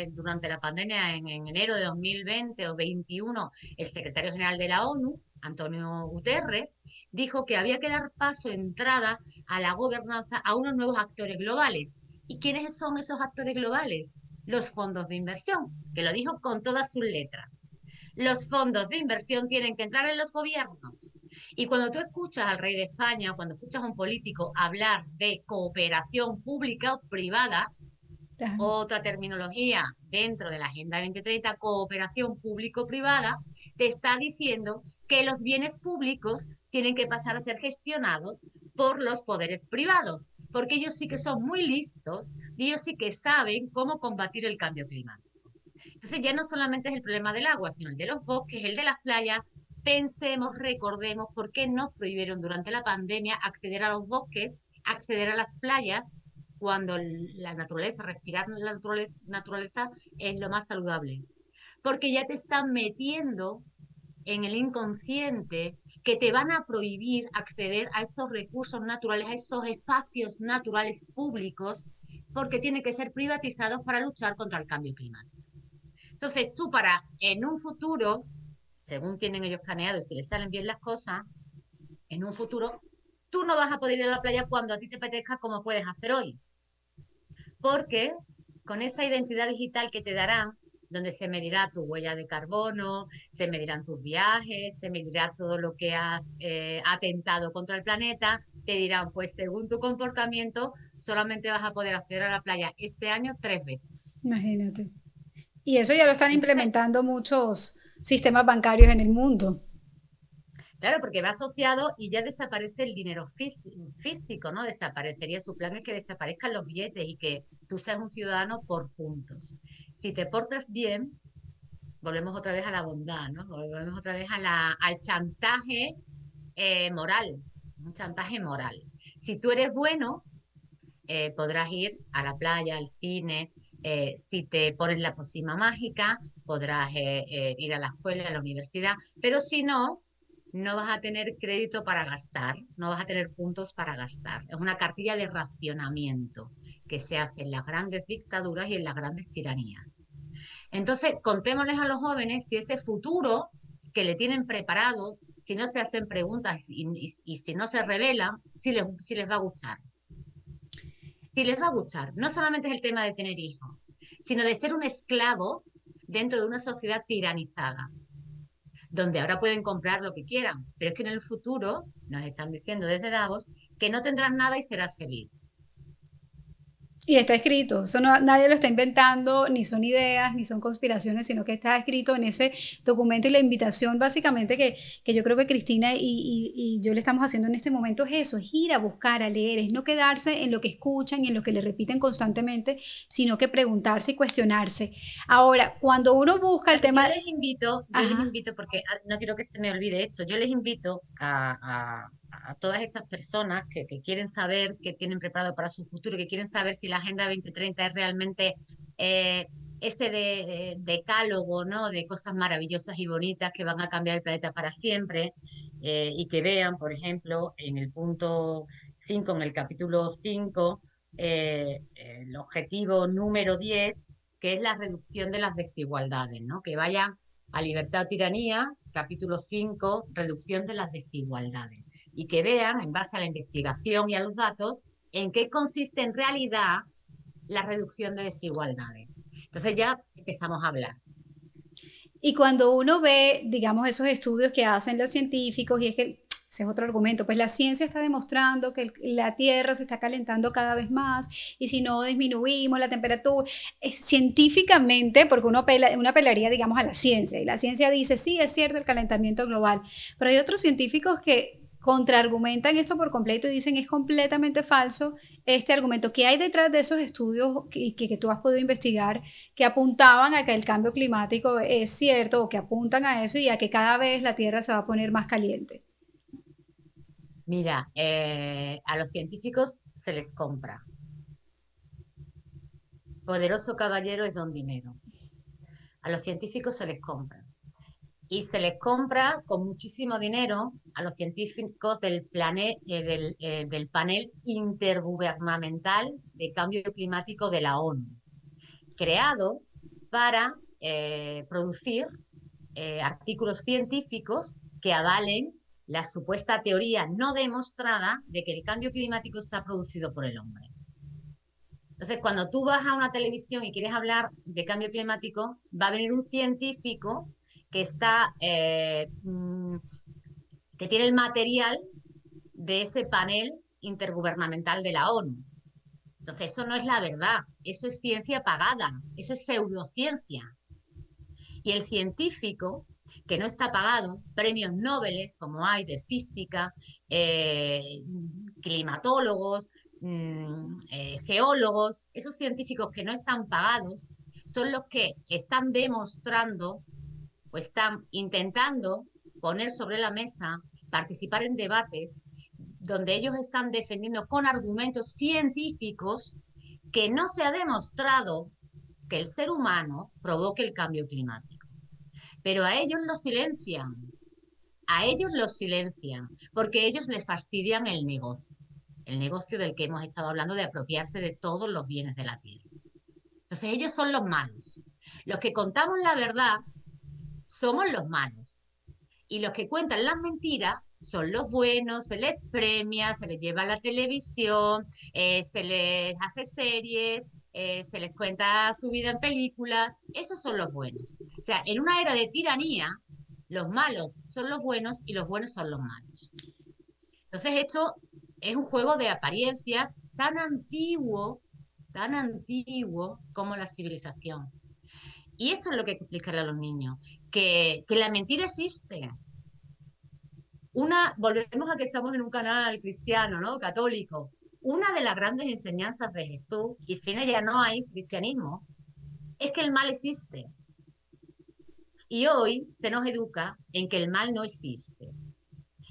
durante la pandemia en enero de 2020 o 21, el secretario general de la ONU, Antonio Guterres, dijo que había que dar paso, entrada a la gobernanza a unos nuevos actores globales. ¿Y quiénes son esos actores globales? Los fondos de inversión, que lo dijo con todas sus letras. Los fondos de inversión tienen que entrar en los gobiernos. Y cuando tú escuchas al rey de España, cuando escuchas a un político hablar de cooperación pública o privada,
Claro.
otra terminología dentro de la Agenda 2030, cooperación público-privada, te está diciendo que los bienes públicos tienen que pasar a ser gestionados por los poderes privados, porque ellos sí que son muy listos y ellos sí que saben cómo combatir el cambio climático. Entonces ya no solamente es el problema del agua, sino el de los bosques, el de las playas. Pensemos, recordemos por qué nos prohibieron durante la pandemia acceder a los bosques, acceder a las playas, cuando la naturaleza, respirar la naturaleza es lo más saludable. Porque ya te están metiendo en el inconsciente que te van a prohibir acceder a esos recursos naturales, a esos espacios naturales públicos, porque tienen que ser privatizados para luchar contra el cambio climático. Entonces, tú para en un futuro, según tienen ellos planeado y si les salen bien las cosas, en un futuro, tú no vas a poder ir a la playa cuando a ti te apetezca como puedes hacer hoy. Porque con esa identidad digital que te darán, donde se medirá tu huella de carbono, se medirán tus viajes, se medirá todo lo que has atentado contra el planeta, te dirán, pues según tu comportamiento, solamente vas a poder acceder a la playa este año 3 veces.
Imagínate. Y eso ya lo están
Entonces,
implementando muchos sistemas bancarios en el mundo.
claro, porque va asociado y ya desaparece el dinero físico, ¿no? Desaparecería, su plan es que desaparezcan los billetes y que tú seas un ciudadano por puntos. Si te portas bien, volvemos otra vez a la bondad, ¿no? Volvemos otra vez al chantaje moral, un chantaje moral. Si tú eres bueno, podrás ir a la playa, al cine. Si te pones la pócima mágica, podrás ir a la escuela, a la universidad, pero si no, no vas a tener crédito para gastar, no vas a tener puntos para gastar. Es una cartilla de racionamiento que se hace en las grandes dictaduras y en las grandes tiranías. Entonces, contémosles a los jóvenes si ese futuro que le tienen preparado, si no se hacen preguntas y si no se revelan, si les va a gustar. Si les va a gustar, no solamente es el tema de tener hijos, sino de ser un esclavo dentro de una sociedad tiranizada, donde ahora pueden comprar lo que quieran, pero es que en el futuro nos están diciendo desde Davos que no tendrás nada y serás feliz.
Y está escrito, eso no, nadie lo está inventando, ni son ideas, ni son conspiraciones, sino que está escrito en ese documento y la invitación básicamente que yo creo que Cristina y yo le estamos haciendo en este momento es eso, es ir a buscar, a leer, es no quedarse en lo que escuchan y en lo que le repiten constantemente, sino que preguntarse y cuestionarse. Ahora, cuando uno busca el
Entonces,
tema...
yo les
Ajá.
invito, porque no quiero que se me olvide esto, yo les invito a todas estas personas que quieren saber, que tienen preparado para su futuro, que quieren saber si la Agenda 2030 es realmente eh, ese decálogo, ¿no? De cosas maravillosas y bonitas que van a cambiar el planeta para siempre, y que vean, por ejemplo, en el punto 5, en el capítulo 5, el objetivo número 10, que es la reducción de las desigualdades, ¿no? Que vayan a Libertad o Tiranía, capítulo 5, reducción de las desigualdades. Y que vean, en base a la investigación y a los datos, en qué consiste en realidad la reducción de desigualdades. Entonces ya empezamos a hablar.
Y cuando uno ve, digamos, esos estudios que hacen los científicos, y es que Ese es otro argumento. Pues la ciencia está demostrando que la Tierra se está calentando cada vez más y si no disminuimos la temperatura, científicamente, porque uno apelaría, digamos, a la ciencia y la ciencia dice, sí, es cierto el calentamiento global, pero hay otros científicos que contraargumentan esto por completo y dicen es completamente falso este argumento. ¿Qué hay detrás de esos estudios que tú has podido investigar que apuntaban a que el cambio climático es cierto o que apuntan a eso y a que cada vez la Tierra se va a poner más caliente?
Mira, a los científicos se les compra. Poderoso caballero es don dinero. A los científicos se les compra. Y se les compra con muchísimo dinero a los científicos del panel intergubernamental de cambio climático de la ONU, creado para producir artículos científicos que avalen la supuesta teoría no demostrada de que el cambio climático está producido por el hombre. Entonces, cuando tú vas a una televisión y quieres hablar de cambio climático, va a venir un científico que está, que tiene el material de ese panel intergubernamental de la ONU. Entonces, eso no es la verdad, eso es ciencia pagada, eso es pseudociencia. Y el científico que no está pagado, premios Nobel, como hay de física, climatólogos, geólogos, esos científicos que no están pagados son los que están demostrando o están intentando poner sobre la mesa, participar en debates donde ellos están defendiendo con argumentos científicos que no se ha demostrado que el ser humano provoque el cambio climático. Pero a ellos los silencian, porque ellos les fastidian el negocio del que hemos estado hablando de apropiarse de todos los bienes de la tierra. Entonces ellos son los malos. Los que contamos la verdad somos los malos. Y los que cuentan las mentiras son los buenos, se les premia, se les lleva a la televisión, se les hace series, se les cuenta su vida en películas. Esos son los buenos. O sea, en una era de tiranía, los malos son los buenos y los buenos son los malos. Entonces esto es un juego de apariencias tan antiguo como la civilización. Y esto es lo que hay que explicarle a los niños, que la mentira existe. Volvemos a que estamos en un canal cristiano, ¿no? Católico. Una de las grandes enseñanzas de Jesús, y sin ella no hay cristianismo, es que el mal existe. Y hoy se nos educa en que el mal no existe.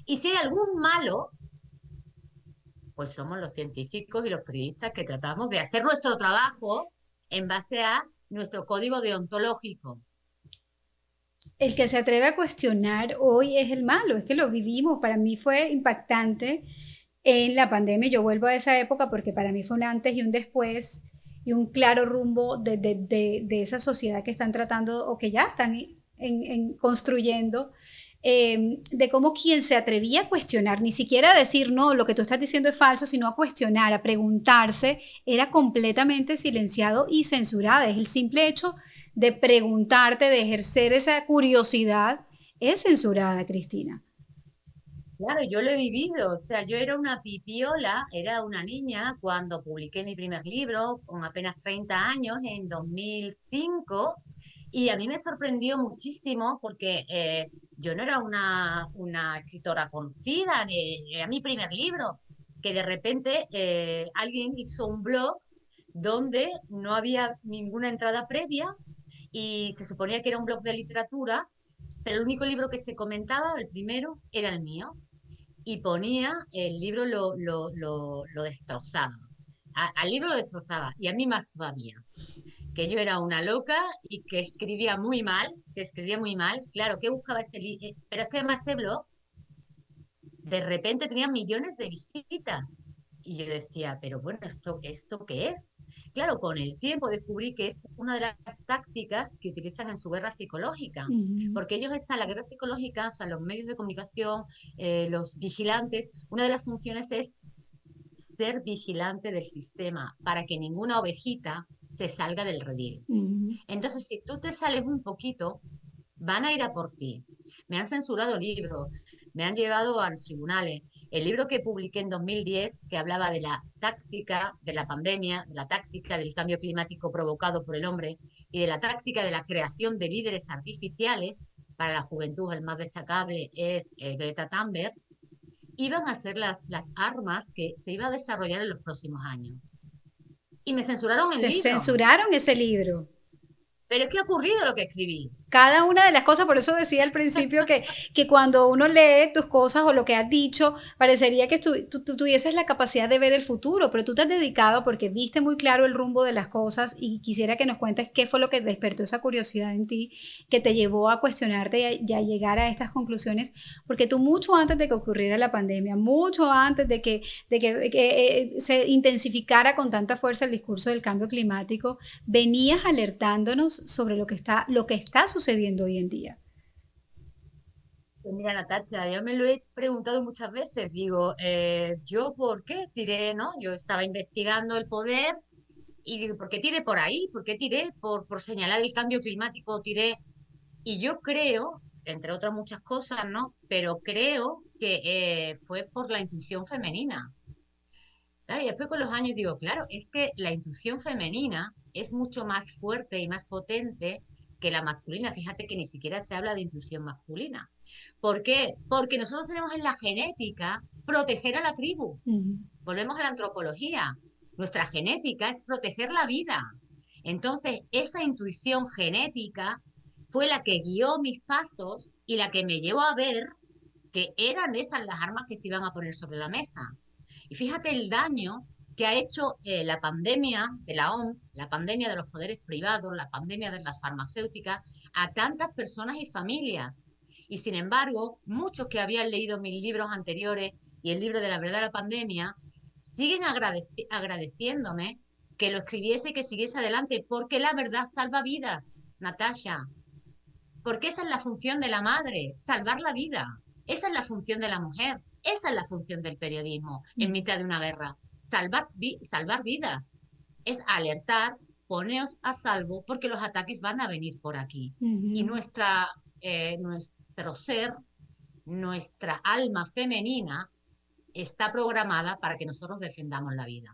Y si hay algún malo, pues somos los científicos y los periodistas que tratamos de hacer nuestro trabajo en base a nuestro código deontológico.
El que se atreve a cuestionar hoy es el malo, es que lo vivimos. Para mí fue impactante en la pandemia. Yo vuelvo a esa época porque para mí fue un antes y un después y un claro rumbo de esa sociedad que están tratando o que ya están construyendo, de cómo quien se atrevía a cuestionar, ni siquiera a decir no, lo que tú estás diciendo es falso, sino a cuestionar, a preguntarse, era completamente silenciado y censurado. Es el simple hecho de preguntarte, de ejercer esa curiosidad, es censurada, Cristina.
Claro, yo lo he vivido, o sea, yo era una pipiola, era una niña cuando publiqué mi primer libro con apenas 30 años en 2005 y a mí me sorprendió muchísimo porque yo no era una escritora conocida, era mi primer libro, que de repente alguien hizo un blog donde no había ninguna entrada previa y se suponía que era un blog de literatura, pero el único libro que se comentaba, el primero, era el mío y ponía, el libro lo destrozaba. Al libro lo destrozaba y a mí más todavía. Que yo era una loca y que escribía muy mal, que escribía muy mal. Claro, que buscaba ese libro. Pero es que además ese blog de repente tenía millones de visitas. Y yo decía, pero bueno, ¿esto qué es? Claro, con el tiempo descubrí que es una de las tácticas que utilizan en su guerra psicológica,
Uh -huh.
porque ellos están, la guerra psicológica, o sea, los medios de comunicación, los vigilantes, una de las funciones es ser vigilante del sistema para que ninguna ovejita se salga del redil.
Uh -huh.
Entonces, si tú te sales un poquito, van a ir a por ti. Me han censurado libros, me han llevado a los tribunales. El libro que publiqué en 2010, que hablaba de la táctica de la pandemia, de la táctica del cambio climático provocado por el hombre y de la táctica de la creación de líderes artificiales, para la juventud el más destacable es Greta Thunberg, iban a ser las armas que se iba a desarrollar en los próximos años. Y me censuraron el
Te
libro.
censuraron ese libro.
Pero es que ha ocurrido lo que escribí.
Cada una de las cosas, por eso decía al principio que cuando uno lee tus cosas o lo que has dicho, parecería que tú tuvieses la capacidad de ver el futuro, pero tú te has dedicado porque viste muy claro el rumbo de las cosas y quisiera que nos cuentes qué fue lo que despertó esa curiosidad en ti, que te llevó a cuestionarte y a llegar a estas conclusiones, porque tú mucho antes de que ocurriera la pandemia, mucho antes de que se intensificara con tanta fuerza el discurso del cambio climático, venías alertándonos sobre lo que está sucediendo hoy en día.
Pues mira, Natacha, yo me lo he preguntado muchas veces. Digo, ¿yo por qué tiré, no? Yo estaba investigando el poder y digo, ¿por qué tiré por ahí? ¿Por qué tiré por señalar el cambio climático? Tiré. Y yo creo, entre otras muchas cosas, ¿no? Pero creo que fue por la intuición femenina. Claro, y después con los años digo, claro, es que la intuición femenina es mucho más fuerte y más potente que la masculina. Fíjate que ni siquiera se habla de intuición masculina. ¿Por qué? Porque nosotros tenemos en la genética proteger a la tribu.
Uh -huh.
Volvemos a la antropología. Nuestra genética es proteger la vida. Entonces, esa intuición genética fue la que guió mis pasos y la que me llevó a ver que eran esas las armas que se iban a poner sobre la mesa. Y fíjate el daño que ha hecho la pandemia de la OMS, la pandemia de los poderes privados, la pandemia de las farmacéuticas, a tantas personas y familias. Y sin embargo, muchos que habían leído mis libros anteriores y el libro de la verdad de la pandemia, siguen agradeciéndome que lo escribiese y que siguiese adelante, porque la verdad salva vidas, Natasha. Porque esa es la función de la madre, salvar la vida. Esa es la función de la mujer. Esa es la función del periodismo en mitad de una guerra. Salvar vidas. Es alertar, poneos a salvo porque los ataques van a venir por aquí.
Uh
Y
-huh.
nuestro ser, nuestra alma femenina está programada para que nosotros defendamos la vida.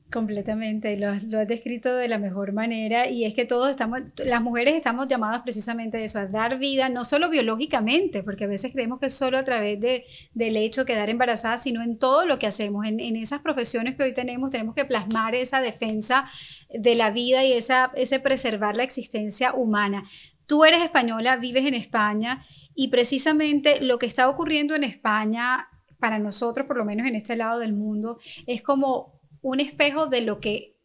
Completamente, lo has descrito de la mejor manera y es que todos estamos, las mujeres estamos llamadas precisamente a eso, a dar vida, no solo biológicamente, porque a veces creemos que es solo a través del hecho de quedar embarazada, sino en todo lo que hacemos, en esas profesiones que hoy tenemos que plasmar esa defensa de la vida y ese preservar la existencia humana. Tú eres española, vives en España y precisamente lo que está ocurriendo en España, para nosotros, por lo menos en este lado del mundo, es como un espejo de lo que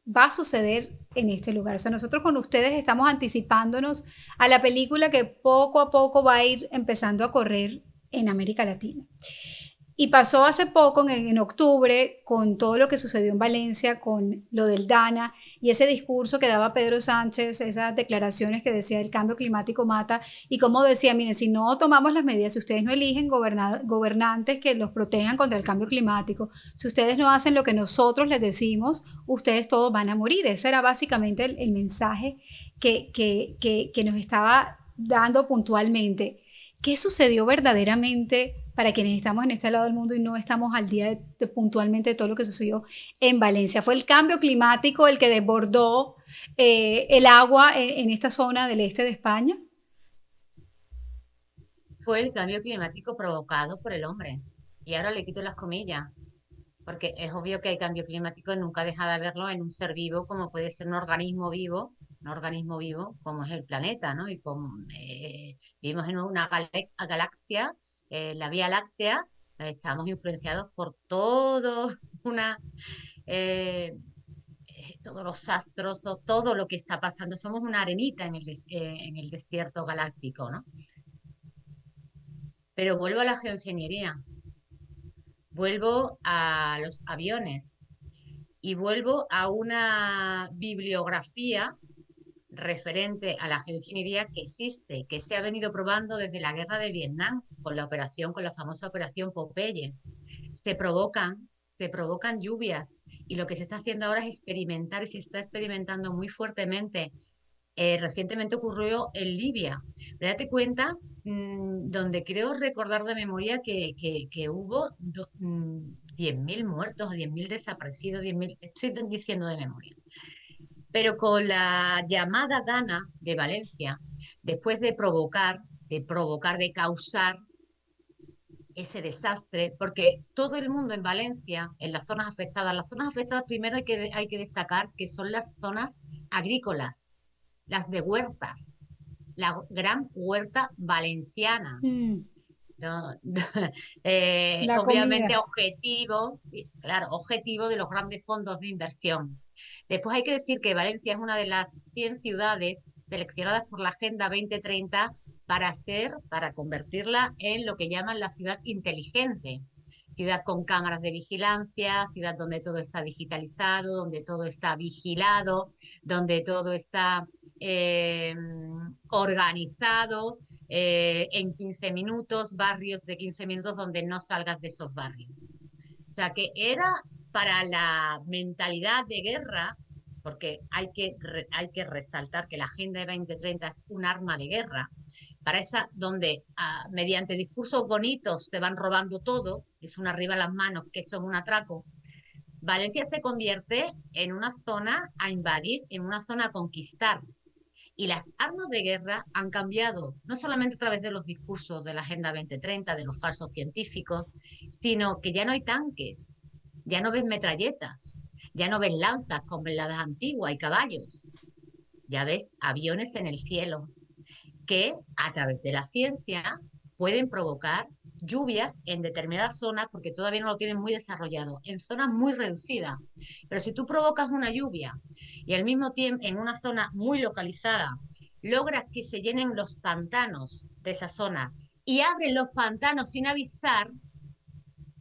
va a suceder en este lugar. O sea, nosotros con ustedes estamos anticipándonos a la película que poco a poco va a ir empezando a correr en América Latina. Y pasó hace poco, en octubre, con todo lo que sucedió en Valencia, con lo del Dana y ese discurso que daba Pedro Sánchez, esas declaraciones que decía el cambio climático mata, y como decía, miren, si no tomamos las medidas, si ustedes no eligen gobernantes que los protejan contra el cambio climático, si ustedes no hacen lo que nosotros les decimos, ustedes todos van a morir. Ese era básicamente el mensaje que nos estaba dando puntualmente. ¿Qué sucedió verdaderamente para quienes estamos en este lado del mundo y no estamos al día de puntualmente de todo lo que sucedió en Valencia? ¿Fue el cambio climático el que desbordó el agua en esta zona del este de España?
Fue el cambio climático provocado por el hombre. Y ahora le quito las comillas, porque es obvio que hay cambio climático, nunca deja de haberlo en un ser vivo, como puede ser un organismo vivo como es el planeta, ¿no? Y como vivimos en una galaxia, la Vía Láctea, estamos influenciados por una, eh, todos los astros, todo lo que está pasando. Somos una arenita en el desierto galáctico, ¿no? Pero vuelvo a la geoingeniería, vuelvo a los aviones y vuelvo a una bibliografía referente a la geoingeniería que existe, que se ha venido probando desde la guerra de Vietnam con la famosa operación Popeye. Se provocan lluvias y lo que se está haciendo ahora es experimentar y se está experimentando muy fuertemente Recientemente ocurrió en Libia. Pero date cuenta, donde creo recordar de memoria que hubo 10.000 muertos o 10.000 desaparecidos, 10.000, estoy diciendo de memoria. Pero con la llamada Dana de Valencia, después de causar ese desastre, porque todo el mundo en Valencia, en las zonas afectadas primero hay que destacar que son las zonas agrícolas, las de huertas, la gran huerta valenciana.
Mm,
¿No?
la
Obviamente
comida.
objetivo, claro, objetivo de los grandes fondos de inversión. Después hay que decir que Valencia es una de las 100 ciudades seleccionadas por la Agenda 2030 para convertirla en lo que llaman la ciudad inteligente. Ciudad con cámaras de vigilancia, ciudad donde todo está digitalizado, donde todo está vigilado, donde todo está eh, organizado, en 15 minutos, barrios de 15 minutos donde no salgas de esos barrios. O sea que era para la mentalidad de guerra, porque hay que resaltar que la Agenda 2030 es un arma de guerra, para esa donde mediante discursos bonitos te van robando todo, es un arriba las manos, que esto es un atraco. Valencia se convierte en una zona a invadir, en una zona a conquistar. Y las armas de guerra han cambiado, no solamente a través de los discursos de la Agenda 2030, de los falsos científicos, sino que ya no hay tanques, ya no ves metralletas, ya no ves lanzas como en las antiguas y caballos, ya ves aviones en el cielo, que a través de la ciencia pueden provocar lluvias en determinadas zonas, porque todavía no lo tienen muy desarrollado, en zonas muy reducidas. Pero si tú provocas una lluvia y al mismo tiempo en una zona muy localizada logras que se llenen los pantanos de esa zona y abren los pantanos sin avisar,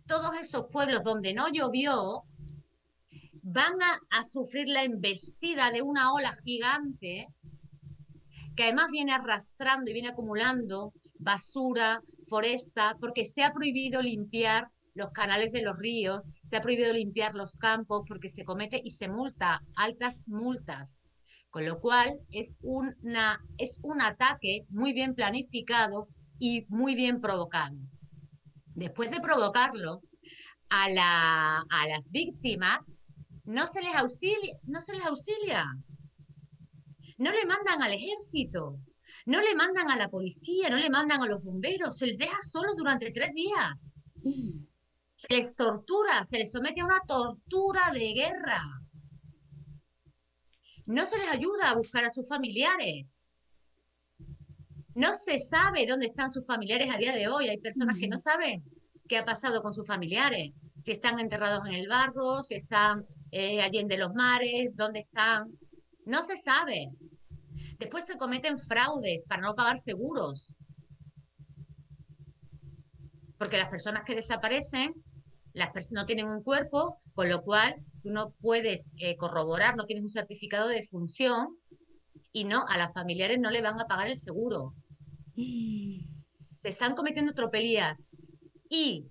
todos esos pueblos donde no llovió van a sufrir la embestida de una ola gigante que además viene arrastrando y viene acumulando basura, foresta, porque se ha prohibido limpiar los canales de los ríos, se ha prohibido limpiar los campos porque se comete y se multa, altas multas. Con lo cual es un ataque muy bien planificado y muy bien provocado. Después de provocarlo, a las víctimas no se les auxilia, no le mandan al ejército, no le mandan a la policía, no le mandan a los bomberos, se les deja solo durante 3 días. Se les tortura, se les somete a una tortura de guerra. No se les ayuda a buscar a sus familiares. No se sabe dónde están sus familiares a día de hoy. Hay personas que no
Imagínate.
saben qué ha pasado con sus familiares. Si están enterrados en el barro, si están allende los mares, dónde están. No se sabe. Después se cometen fraudes para no pagar seguros, porque las personas que desaparecen no tienen un cuerpo, con lo cual tú no puedes corroborar, no tienes un certificado de defunción y no, a las familiares no le van a pagar el seguro. Se están cometiendo tropelías y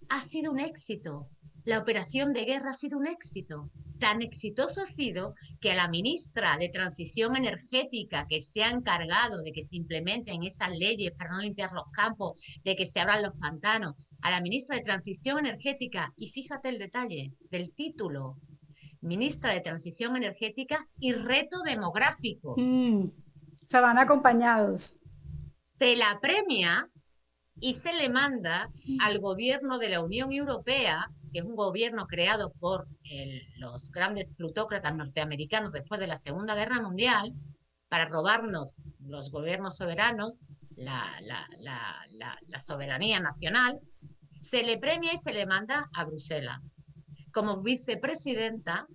ha sido un éxito. La operación de guerra ha sido un éxito. Tan exitoso ha sido que a la ministra de Transición Energética, que se ha encargado de que se implementen esas leyes para no limpiar los campos, de que se abran los pantanos, a la ministra de Transición Energética, y fíjate el detalle del título, ministra de Transición Energética y Reto Demográfico,
Mm, o sea, van acompañados.
se la premia y se le manda al gobierno de la Unión Europea, que es un gobierno creado por los grandes plutócratas norteamericanos después de la Segunda Guerra Mundial, para robarnos los gobiernos soberanos, la soberanía nacional, se le premia y se le manda a Bruselas como vicepresidenta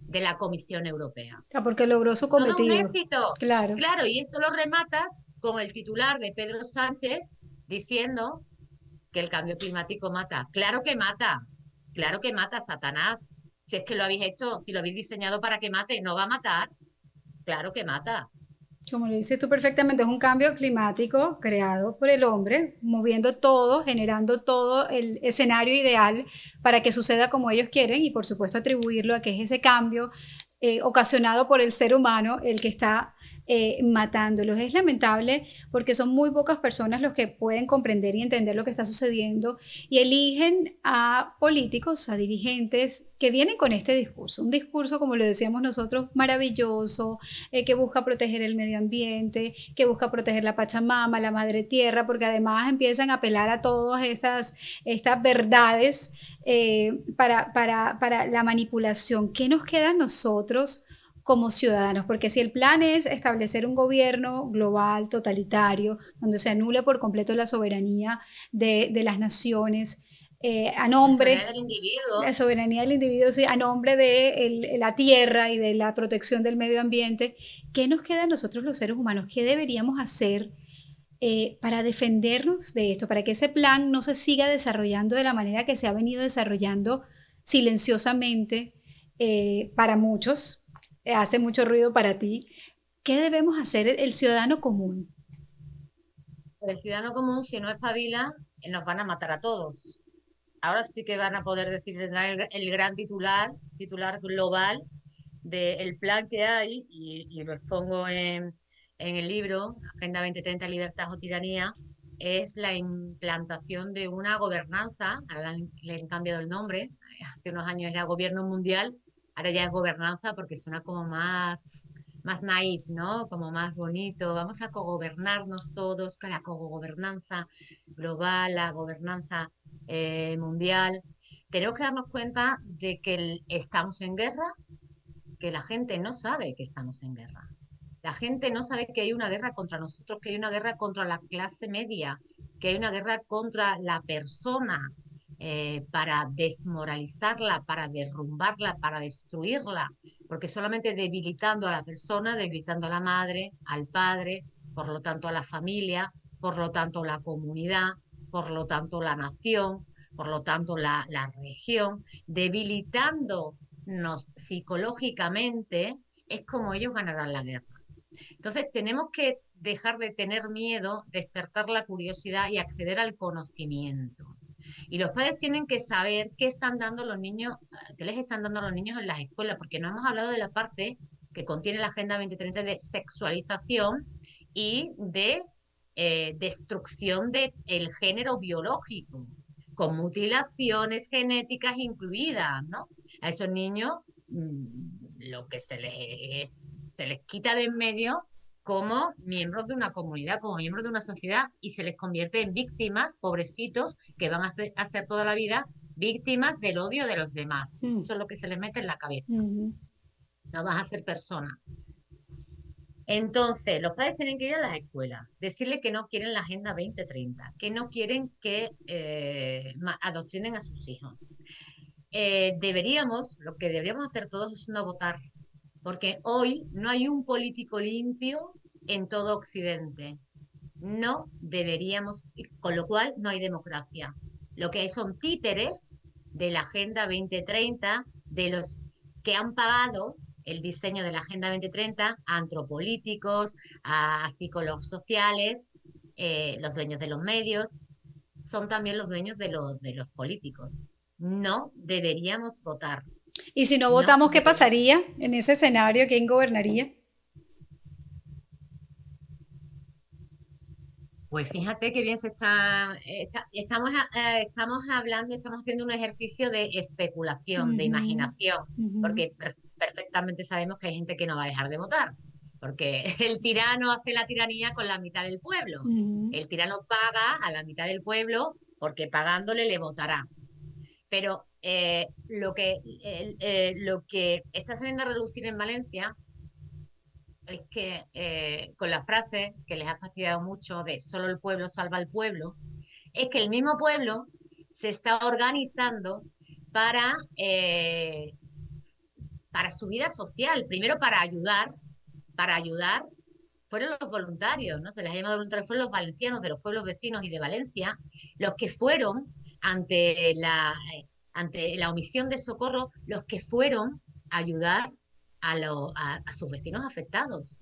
de la Comisión Europea.
O sea, porque logró su
Todo un
cometido.
éxito.
Claro.
Claro, y esto lo rematas con el titular de Pedro Sánchez diciendo que el cambio climático mata. Claro que mata, Satanás. Si es que lo habéis hecho, si lo habéis diseñado para que mate, no va a matar. Claro que mata.
Como lo dices tú perfectamente, es un cambio climático creado por el hombre, moviendo todo, generando todo el escenario ideal para que suceda como ellos quieren y por supuesto atribuirlo a que es ese cambio ocasionado por el ser humano el que está matándolos. Es lamentable porque son muy pocas personas los que pueden comprender y entender lo que está sucediendo y eligen a políticos, a dirigentes que vienen con este discurso, un discurso, como lo decíamos nosotros, maravilloso, que busca proteger el medio ambiente, que busca proteger la Pachamama, la madre tierra, porque además empiezan a apelar a todas estas verdades para la manipulación. ¿Qué nos queda a nosotros como ciudadanos? Porque si el plan es establecer un gobierno global, totalitario, donde se anule por completo la soberanía de las naciones, a
La soberanía
nombre,
del individuo.
la soberanía del individuo, sí, a nombre de la tierra y de la protección del medio ambiente, ¿qué nos queda a nosotros los seres humanos? ¿Qué deberíamos hacer para defendernos de esto, para que ese plan no se siga desarrollando de la manera que se ha venido desarrollando silenciosamente para muchos, hace mucho ruido para ti? ¿Qué debemos hacer el ciudadano común?
El ciudadano común, si no espabila, nos van a matar a todos. Ahora sí que van a poder decir, tendrán el gran titular global del plan que hay, y lo expongo en el libro, Agenda 2030, Libertad o Tiranía, es la implantación de una gobernanza. Ahora le han cambiado el nombre, hace unos años era gobierno mundial, ahora ya es gobernanza porque suena como más naif, ¿no? Como más bonito. Vamos a cogobernarnos todos, con la cogobernanza global, la gobernanza mundial. Tenemos que darnos cuenta de que estamos en guerra, que la gente no sabe que estamos en guerra. La gente no sabe que hay una guerra contra nosotros, que hay una guerra contra la clase media, que hay una guerra contra la persona, para desmoralizarla, para derrumbarla, para destruirla, porque solamente debilitando a la persona, debilitando a la madre, al padre, por lo tanto a la familia, por lo tanto la comunidad, por lo tanto la nación, por lo tanto la región, debilitándonos psicológicamente, es como ellos ganarán la guerra. Entonces tenemos que dejar de tener miedo, despertar la curiosidad y acceder al conocimiento. Y los padres tienen que saber qué están dando los niños, qué les están dando a los niños en las escuelas, porque no hemos hablado de la parte que contiene la Agenda 2030 de sexualización y de destrucción del género biológico, con mutilaciones genéticas incluidas, ¿no? A esos niños lo que se les quita de en medio como miembros de una comunidad, como miembros de una sociedad, y se les convierte en víctimas, pobrecitos, que van a ser toda la vida víctimas del odio de los demás.
Mm,
Eso es lo que se les mete en la cabeza.
mm.
No vas a ser persona. Entonces, los padres tienen que ir a las escuelas, decirle que no quieren la Agenda 2030, que no quieren que adoctrinen a sus hijos. Lo que deberíamos hacer todos es no votar, porque hoy no hay un político limpio en todo Occidente. No deberíamos, con lo cual no hay democracia. Lo que hay son títeres de la Agenda 2030, de los que han pagado el diseño de la Agenda 2030 a antropolíticos, a psicólogos sociales, los dueños de los medios, son también los dueños de los políticos. No deberíamos votar.
Y si no
No
votamos, ¿qué
deberíamos.
pasaría en ese escenario? ¿Quién gobernaría?
Pues fíjate qué bien estamos hablando, estamos haciendo un ejercicio de especulación, de
Ujú,
imaginación,
ujú,
porque perfectamente sabemos que hay gente que no va a dejar de votar, porque el tirano hace la tiranía con la mitad del pueblo.
ujú.
El tirano paga a la mitad del pueblo porque pagándole le votará. Pero lo que está saliendo a relucir en Valencia es que, con la frase que les ha fastidiado mucho de solo el pueblo salva al pueblo, es que el mismo pueblo se está organizando para, eh, para su vida social, primero para ayudar, fueron los voluntarios, ¿no? Se les ha llamado voluntarios, fueron los valencianos de los pueblos vecinos y de Valencia, los que fueron ante la, ante la omisión de socorro, los que fueron a ayudar a sus vecinos afectados.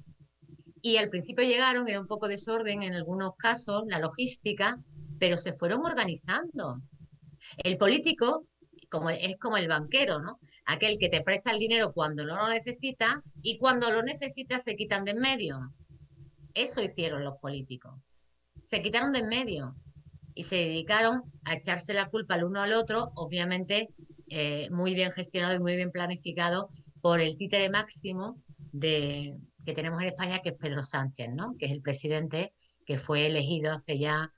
Y al principio llegaron, era un poco desorden en algunos casos, la logística, pero se fueron organizando. El político, es como el banquero, ¿no? Aquel que te presta el dinero cuando no lo necesita y cuando lo necesita se quitan de en medio. Eso hicieron los políticos. Se quitaron de en medio y se dedicaron a echarse la culpa el uno al otro, obviamente muy bien gestionado y muy bien planificado por el títere máximo que tenemos en España, que es Pedro Sánchez, ¿no? Que es el presidente que fue elegido hace ya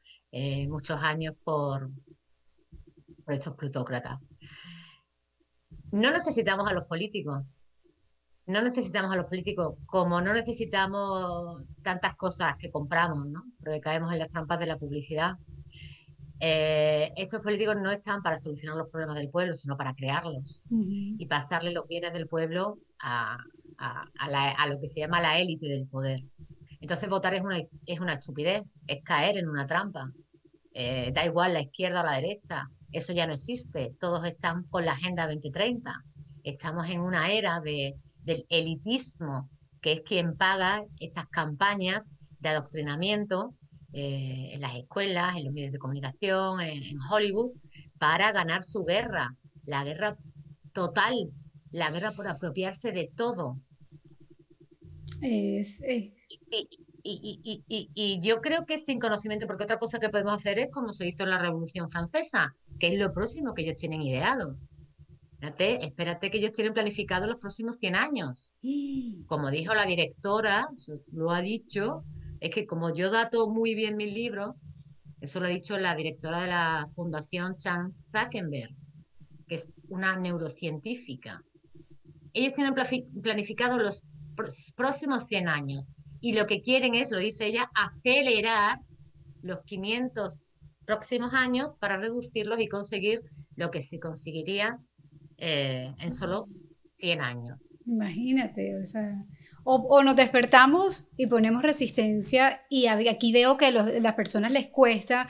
muchos años por estos plutócratas. No necesitamos a los políticos, no necesitamos a los políticos como no necesitamos tantas cosas que compramos, ¿no? Porque caemos en las trampas de la publicidad. Estos políticos no están para solucionar los problemas del pueblo, sino para crearlos
Ujú.
y pasarle los bienes del pueblo a lo que se llama la élite del poder. Entonces votar es una estupidez, es caer en una trampa. Da igual la izquierda o la derecha, eso ya no existe. Todos están con la Agenda 2030. Estamos en una era del elitismo, que es quien paga estas campañas de adoctrinamiento en las escuelas, en los medios de comunicación, en Hollywood, para ganar su guerra, la guerra total, la guerra por apropiarse de todo.
Es,
Sí, y yo creo que sin conocimiento, porque otra cosa que podemos hacer es como se hizo en la Revolución Francesa, que es lo próximo que ellos tienen ideado. Espérate que ellos tienen planificado los próximos 100 años. Como dijo la directora, lo ha dicho, es que como yo dato muy bien mis libros, eso lo ha dicho la directora de la Fundación Chan Zuckerberg, que es una neurocientífica. Ellos tienen planificado los próximos 100 años y lo que quieren es, lo dice ella, acelerar los 500 próximos años para reducirlos y conseguir lo que se conseguiría en solo 100 años.
imagínate, o sea, o nos despertamos y ponemos resistencia y aquí veo que las personas les cuesta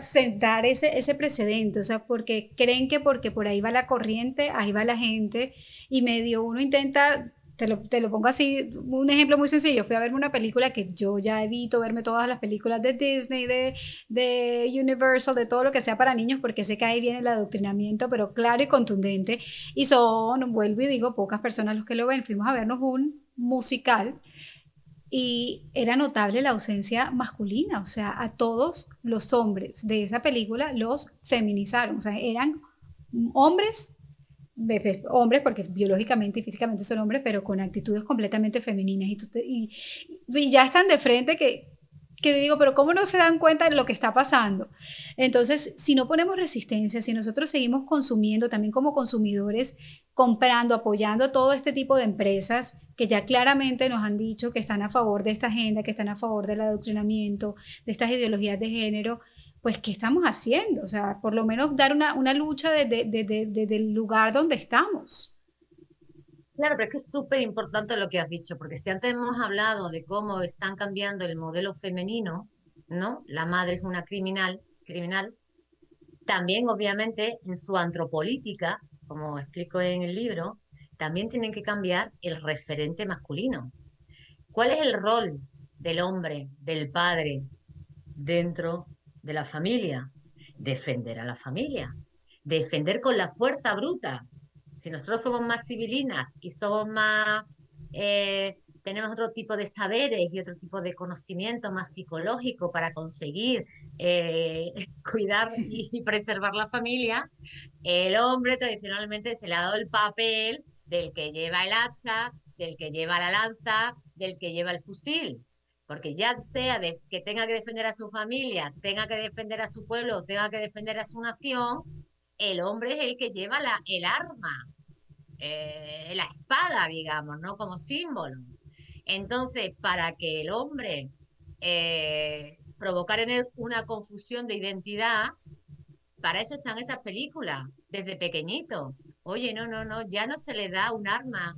sentar ese precedente, o sea, porque creen que porque por ahí va la corriente, ahí va la gente y medio uno intenta, te lo pongo así, un ejemplo muy sencillo, fui a verme una película que yo ya evito verme todas las películas de Disney, de Universal, de todo lo que sea para niños, porque sé que ahí viene el adoctrinamiento, pero claro y contundente, y son, vuelvo y digo, pocas personas los que lo ven, fuimos a vernos un musical y era notable la ausencia masculina, o sea, a todos los hombres de esa película los feminizaron, o sea, eran hombres, hombres porque biológicamente y físicamente son hombres, pero con actitudes completamente femeninas y ya están de frente que digo, pero ¿cómo no se dan cuenta de lo que está pasando? Entonces, si no ponemos resistencia, si nosotros seguimos consumiendo, también como consumidores, comprando, apoyando todo este tipo de empresas que ya claramente nos han dicho que están a favor de esta agenda, que están a favor del adoctrinamiento, de estas ideologías de género, pues ¿qué estamos haciendo? O sea, por lo menos dar una lucha desde el lugar donde estamos.
Claro, pero es que es súper importante lo que has dicho, porque si antes hemos hablado de cómo están cambiando el modelo femenino, ¿no? La madre es una criminal, también obviamente en su antropolítica, como explico en el libro, también tienen que cambiar el referente masculino. ¿Cuál es el rol del hombre, del padre, dentro de la familia? Defender a la familia, defender con la fuerza bruta. Si nosotros somos más civilinas y somos más, tenemos otro tipo de saberes y otro tipo de conocimiento más psicológico para conseguir cuidar y preservar la familia, el hombre tradicionalmente se le ha dado el papel del que lleva el hacha, del que lleva la lanza, del que lleva el fusil. Porque ya sea de que tenga que defender a su familia, tenga que defender a su pueblo, tenga que defender a su nación, el hombre es el que lleva el arma, la espada, digamos, ¿no? Como símbolo. Entonces, para que el hombre provocar en él una confusión de identidad, para eso están esas películas, desde pequeñito. Oye, no, no, no, ya no se le da un arma,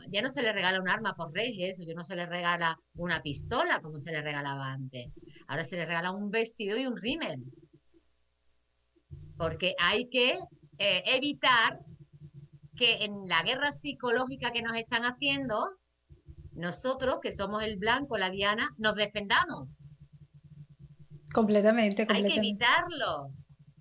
ya no se le regala un arma por Reyes, o ya no se le regala una pistola como se le regalaba antes. Ahora se le regala un vestido y un rímel, porque hay que evitar que en la guerra psicológica que nos están haciendo, nosotros, que somos el blanco, la diana, nos defendamos.
Completamente,
Hay que
completamente.
evitarlo.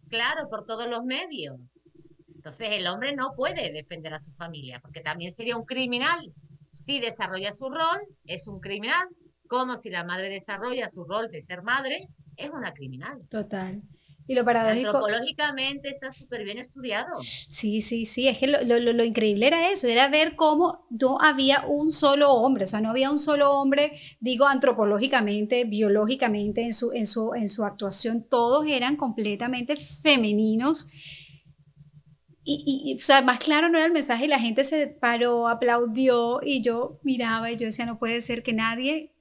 claro, por todos los medios. Entonces el hombre no puede defender a su familia, porque también sería un criminal. Si desarrolla su rol, es un criminal, como si la madre desarrolla su rol de ser madre, es una criminal.
Total. Y lo
O sea,
paradójico,
antropológicamente está súper bien estudiado.
sí, sí, sí, es que lo increíble era eso, era ver cómo no había un solo hombre, o sea, no había un solo hombre, digo antropológicamente, biológicamente, en su actuación, todos eran completamente femeninos. O sea, más claro no era el mensaje y la gente se paró, aplaudió y yo miraba y yo decía, no puede ser que nadie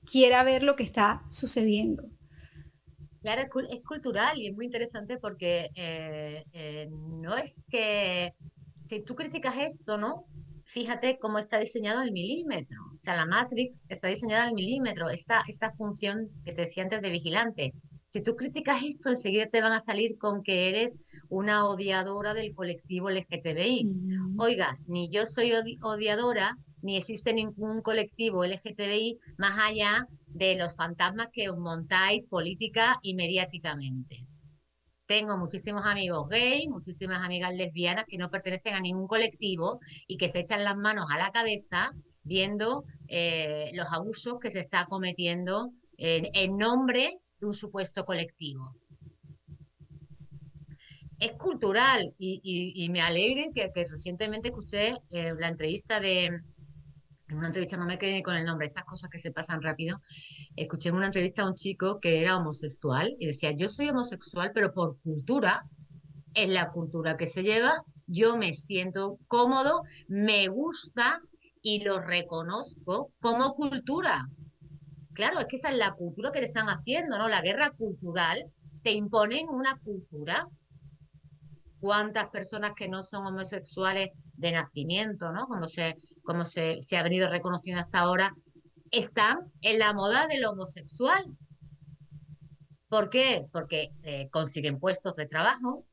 quiera ver lo que está sucediendo.
Claro, es cultural y es muy interesante porque no es que si tú criticas esto, ¿no? Fíjate cómo está diseñado al milímetro. O sea, la Matrix está diseñada al milímetro, esa función que te decía antes de vigilante. Si tú criticas esto, enseguida te van a salir con que eres una odiadora del colectivo LGTBI.
Mm.
Oiga, ni yo soy odiadora, ni existe ningún colectivo LGTBI más allá de los fantasmas que os montáis política y mediáticamente. Tengo muchísimos amigos gays, muchísimas amigas lesbianas que no pertenecen a ningún colectivo y que se echan las manos a la cabeza viendo los abusos que se está cometiendo en nombre de un supuesto colectivo. Es cultural y me alegre que recientemente escuché la entrevista en una entrevista, no me quedé con el nombre, estas cosas que se pasan rápido. Escuché en una entrevista a un chico que era homosexual y decía, yo soy homosexual, pero por cultura, es la cultura que se lleva, yo me siento cómodo, me gusta y lo reconozco como cultura. Claro, es que esa es la cultura que te están haciendo, ¿no? La guerra cultural, te imponen una cultura. ¿Cuántas personas que no son homosexuales de nacimiento, ¿no? Se ha venido reconociendo hasta ahora, están en la moda del homosexual. ¿Por qué? Porque consiguen puestos de trabajo,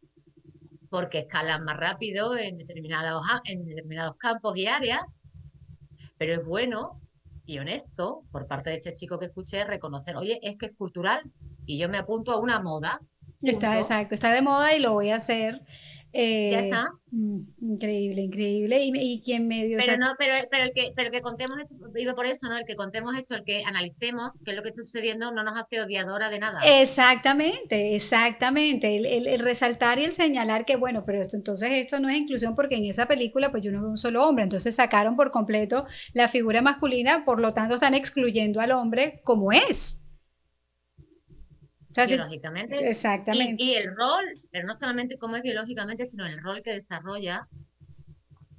porque escalan más rápido en determinados campos y áreas, pero es bueno y honesto por parte de este chico que escuché reconocer, oye, es que es cultural y yo me apunto a una moda,
Está,
punto,
exacto, está de moda y lo voy a hacer.
ya está.
Increíble, increíble. Y quien medio, o
Pero
sea,
no, pero el que contemos esto, digo por eso, ¿no? El que contemos esto, el que analicemos qué es lo que está sucediendo, no nos hace odiadora de nada.
exactamente, exactamente. El resaltar y el señalar que, bueno, pero entonces esto no es inclusión porque en esa película pues yo no veo un solo hombre, entonces sacaron por completo la figura masculina, por lo tanto están excluyendo al hombre como es. O sea,
Biológicamente,
exactamente.
y el rol, pero no solamente cómo es biológicamente, sino el rol que desarrolla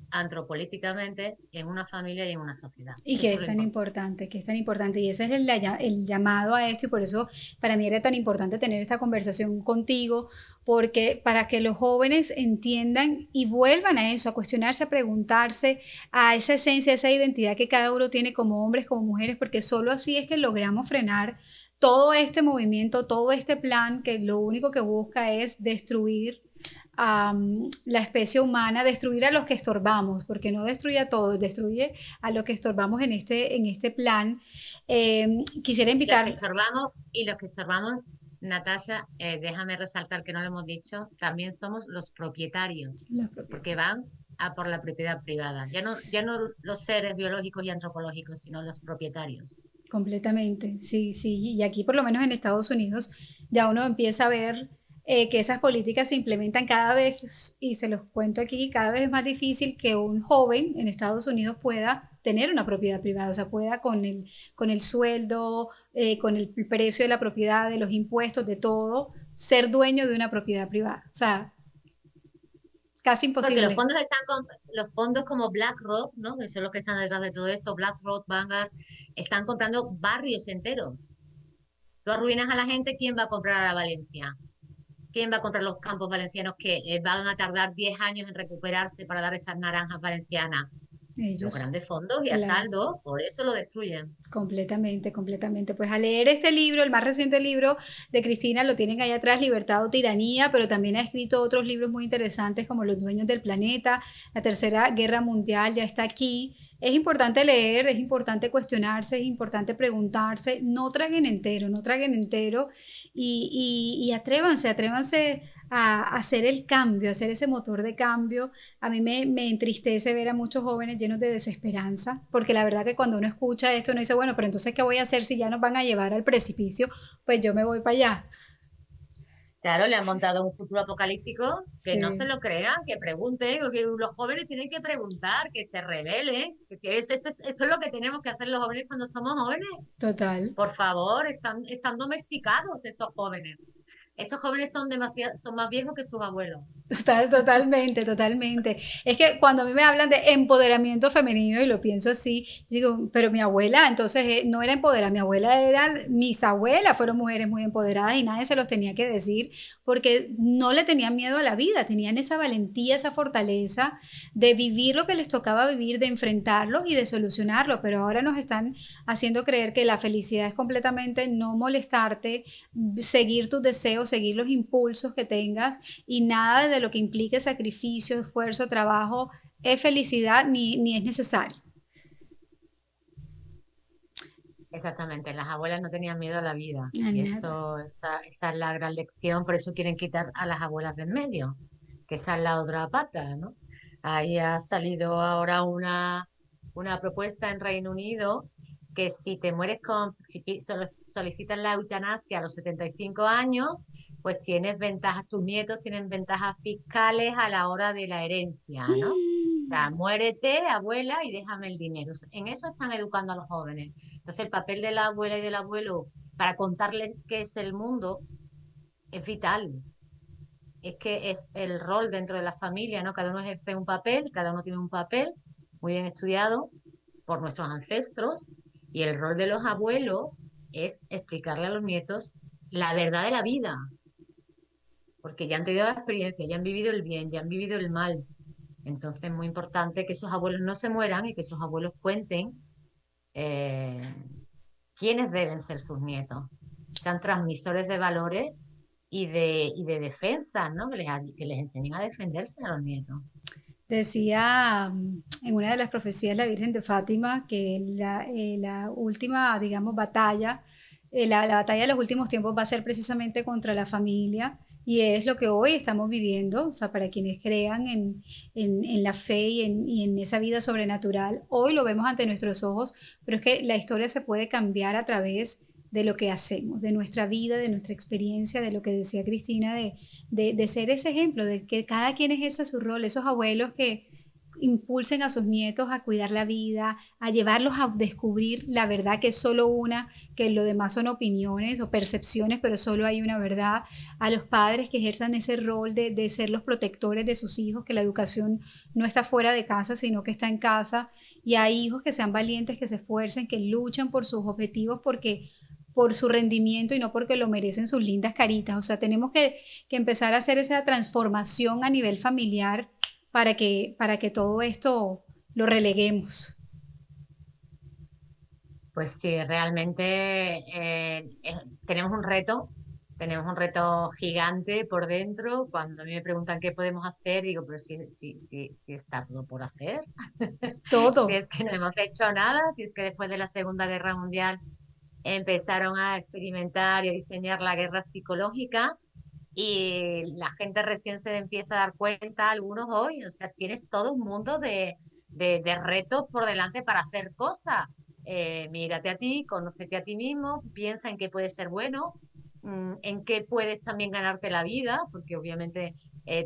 antropolíticamente en una familia y en una sociedad.
Y que
Eso es
es
lo
tan
importante.
importante, que es tan importante. Y ese es el llamado a esto y por eso para mí era tan importante tener esta conversación contigo, porque para que los jóvenes entiendan y vuelvan a eso, a cuestionarse, a preguntarse, a esa esencia, a esa identidad que cada uno tiene como hombres, como mujeres, porque solo así es que logramos frenar todo este movimiento, todo este plan que lo único que busca es destruir a la especie humana, destruir a los que estorbamos, porque no destruye a todos, destruye a los que estorbamos en este plan. Quisiera
Los que
invitar,
estorbamos y los que estorbamos, Natasha, déjame resaltar que no lo hemos dicho, también somos los propietarios,
los propios.
porque van a por la propiedad privada. Ya no los seres biológicos y antropológicos, sino los propietarios.
Completamente, sí, sí. Y aquí por lo menos en Estados Unidos ya uno empieza a ver que esas políticas se implementan cada vez, y se los cuento aquí, cada vez es más difícil que un joven en Estados Unidos pueda tener una propiedad privada, o sea, pueda con el sueldo, con el precio de la propiedad, de los impuestos, de todo, ser dueño de una propiedad privada. O sea, casi
Porque
imposible.
los fondos como BlackRock, ¿no? Que son los que están detrás de todo esto, BlackRock, Vanguard, están comprando barrios enteros. Tú arruinas a la gente, ¿quién va a comprar a Valencia? ¿Quién va a comprar los campos valencianos que van a tardar 10 años en recuperarse para dar esas naranjas valencianas? Los
Ellos,
grandes fondos y a
claro.
saldo, por eso lo destruyen.
Completamente, completamente. Pues a leer este libro, el más reciente libro de Cristina, lo tienen ahí atrás, Libertad o Tiranía, pero también ha escrito otros libros muy interesantes como Los Dueños del Planeta, La Tercera Guerra Mundial ya está aquí. Es importante leer, es importante cuestionarse, es importante preguntarse, no traguen entero, no traguen entero y atrévanse, atrévanse a hacer el cambio, a hacer ese motor de cambio. A mí me entristece ver a muchos jóvenes llenos de desesperanza, porque la verdad que cuando uno escucha esto, uno dice, bueno, pero entonces, ¿qué voy a hacer si ya nos van a llevar al precipicio? Pues yo me voy para allá.
Claro, le han montado un futuro apocalíptico, que no se
Sí,
lo crean, que pregunten, o que los jóvenes tienen que preguntar, que se rebelen, eso es lo que tenemos que hacer los jóvenes cuando somos jóvenes.
total.
Por favor, están domesticados estos jóvenes. Estos jóvenes son demasiado, son más viejos que sus abuelos.
Totalmente, totalmente. Es que cuando a mí me hablan de empoderamiento femenino y lo pienso así, digo, pero mi abuela, entonces no era empoderada, mi abuela eran, mis abuelas fueron mujeres muy empoderadas y nadie se los tenía que decir porque no le tenían miedo a la vida, tenían esa valentía, esa fortaleza de vivir lo que les tocaba vivir, de enfrentarlo y de solucionarlo, pero ahora nos están haciendo creer que la felicidad es completamente no molestarte, seguir tus deseos, seguir los impulsos que tengas y nada de lo que implique sacrificio, esfuerzo, trabajo es felicidad ni es necesario.
Exactamente, las abuelas no tenían miedo a la vida
A
y
nada.
esa es la gran lección, por eso quieren quitar a las abuelas de en medio, que esa es la otra pata, ¿no? Ahí ha salido ahora una propuesta en Reino Unido que si te mueres solicitas la eutanasia a los 75 años, pues tienes ventajas, tus nietos tienen ventajas fiscales a la hora de la herencia, ¿no? O sea, muérete, abuela, y déjame el dinero. En eso están educando a los jóvenes. Entonces, el papel de la abuela y del abuelo para contarles qué es el mundo es vital. Es que es el rol dentro de la familia, ¿no? Cada uno ejerce un papel, cada uno tiene un papel muy bien estudiado por nuestros ancestros, y el rol de los abuelos es explicarle a los nietos la verdad de la vida, porque ya han tenido la experiencia, ya han vivido el bien, ya han vivido el mal. Entonces, es muy importante que esos abuelos no se mueran y que esos abuelos cuenten eh, quiénes deben ser sus nietos, sean transmisores de valores y de defensa, ¿no? Que les enseñen a defenderse a los nietos.
Decía en una de las profecías la Virgen de Fátima que la última, digamos, batalla, la batalla de los últimos tiempos va a ser precisamente contra la familia y es lo que hoy estamos viviendo, o sea, para quienes crean en la fe y en esa vida sobrenatural, hoy lo vemos ante nuestros ojos, pero es que la historia se puede cambiar a través de lo que hacemos, de nuestra vida, de nuestra experiencia, de lo que decía Cristina, de ser ese ejemplo, de que cada quien ejerza su rol, esos abuelos que impulsen a sus nietos a cuidar la vida, a llevarlos a descubrir la verdad que es solo una, que lo demás son opiniones o percepciones, pero solo hay una verdad, a los padres que ejerzan ese rol de ser los protectores de sus hijos, que la educación no está fuera de casa, sino que está en casa, y hay hijos que sean valientes, que se esfuercen, que luchen por sus objetivos, porque por su rendimiento y no porque lo merecen sus lindas caritas. O sea, tenemos que empezar a hacer esa transformación a nivel familiar para que todo esto lo releguemos.
Pues que realmente tenemos un reto gigante por dentro. Cuando a mí me preguntan qué podemos hacer, digo, pero si está todo por hacer, si
Todo.
es que no hemos hecho nada, si es que después de la Segunda Guerra Mundial empezaron a experimentar y a diseñar la guerra psicológica y la gente recién se empieza a dar cuenta, algunos hoy, o sea, tienes todo un mundo de retos por delante para hacer cosas. Mírate a ti, conócete a ti mismo, piensa en qué puede ser bueno, en qué puedes también ganarte la vida, porque obviamente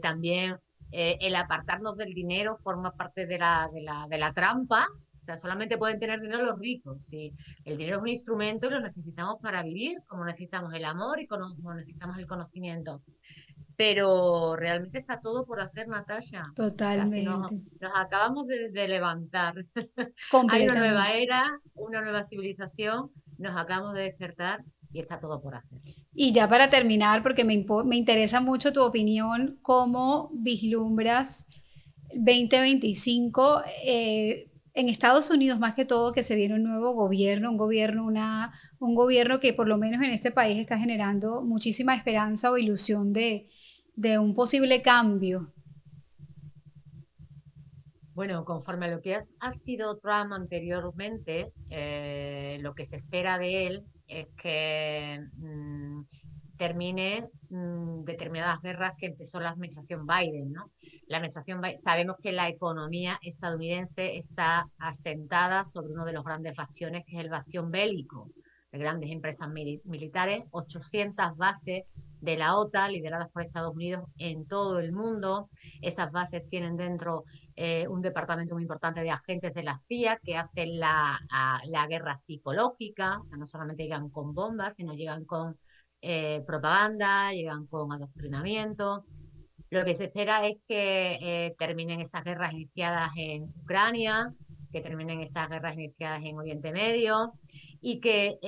también el apartarnos del dinero forma parte de la trampa. O sea, solamente pueden tener dinero los ricos. Sí, el dinero es un instrumento y lo necesitamos para vivir, como necesitamos el amor y como necesitamos el conocimiento. Pero realmente está todo por hacer, Natasha. Casi
Totalmente.
nos acabamos de levantar. Hay una nueva
Completamente.
era, una nueva civilización, nos acabamos de despertar y está todo por hacer.
Y ya para terminar, porque me interesa mucho tu opinión, ¿cómo vislumbras 2025? en Estados Unidos más que todo que se viene un nuevo gobierno, un gobierno que por lo menos en este país está generando muchísima esperanza o ilusión de un posible cambio.
Bueno, conforme a lo que ha sido Trump anteriormente, lo que se espera de él es que termine determinadas guerras que empezó la administración Biden, ¿no? La administración Biden, sabemos que la economía estadounidense está asentada sobre uno de los grandes bastiones, que es el bastión bélico de grandes empresas militares, 800 bases de la OTAN lideradas por Estados Unidos en todo el mundo. Esas bases tienen dentro un departamento muy importante de agentes de la CIA que hacen la guerra psicológica, o sea, no solamente llegan con bombas, sino llegan con propaganda, llegan con adoctrinamiento. Lo que se espera es que terminen esas guerras iniciadas en Ucrania, que terminen esas guerras iniciadas en Oriente Medio y que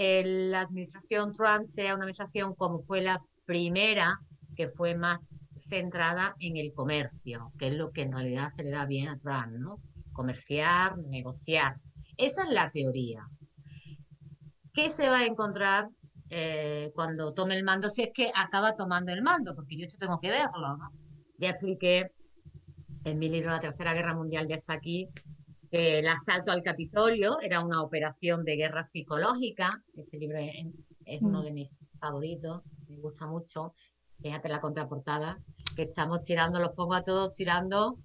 la administración Trump sea una administración como fue la primera, que fue más centrada en el comercio, que es lo que en realidad se le da bien a Trump, ¿no? Comerciar, negociar. Esa es la teoría. ¿Qué se va a encontrar cuando tome el mando? Si es que acaba tomando el mando, porque yo esto tengo que verlo, ¿no? Ya expliqué en mi libro La Tercera Guerra Mundial ya está aquí, que el asalto al Capitolio era una operación de guerra psicológica. Este libro es uno
Mm.
de mis favoritos, me gusta mucho. Fíjate la contraportada, que estamos tirando, los pongo a todos tirando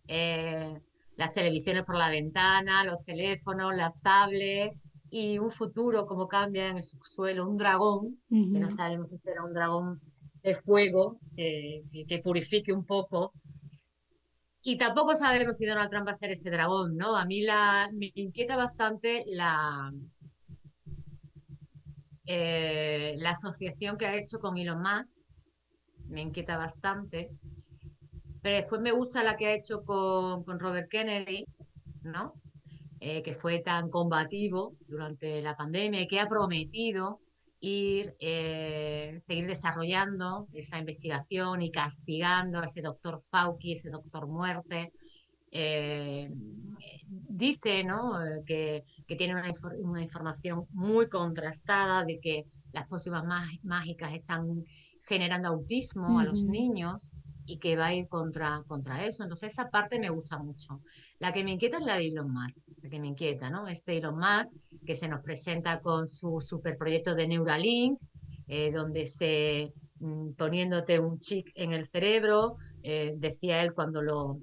eh, las televisiones por la ventana, los teléfonos, las tablets y un futuro como cambia en el subsuelo, un dragón, que no
Ujú.
sabemos si será un dragón de fuego que purifique un poco y tampoco sabemos si Donald Trump va a ser ese dragón, ¿no? A mí me inquieta bastante la asociación que ha hecho con Elon Musk, me inquieta bastante, pero después me gusta la que ha hecho con Robert Kennedy, ¿no? Que fue tan combativo durante la pandemia y que ha prometido seguir desarrollando esa investigación y castigando a ese doctor Fauci, ese doctor muerte, eh, dice, ¿no? Que tiene una información muy contrastada de que las pócimas mágicas están generando autismo a los
Ujú.
niños y que va a ir contra eso. Entonces esa parte me gusta mucho. La que me inquieta es la de Elon Musk, la que me inquieta, ¿no? Este Elon Musk que se nos presenta con su superproyecto de Neuralink, donde poniéndote un chip en el cerebro, decía él cuando lo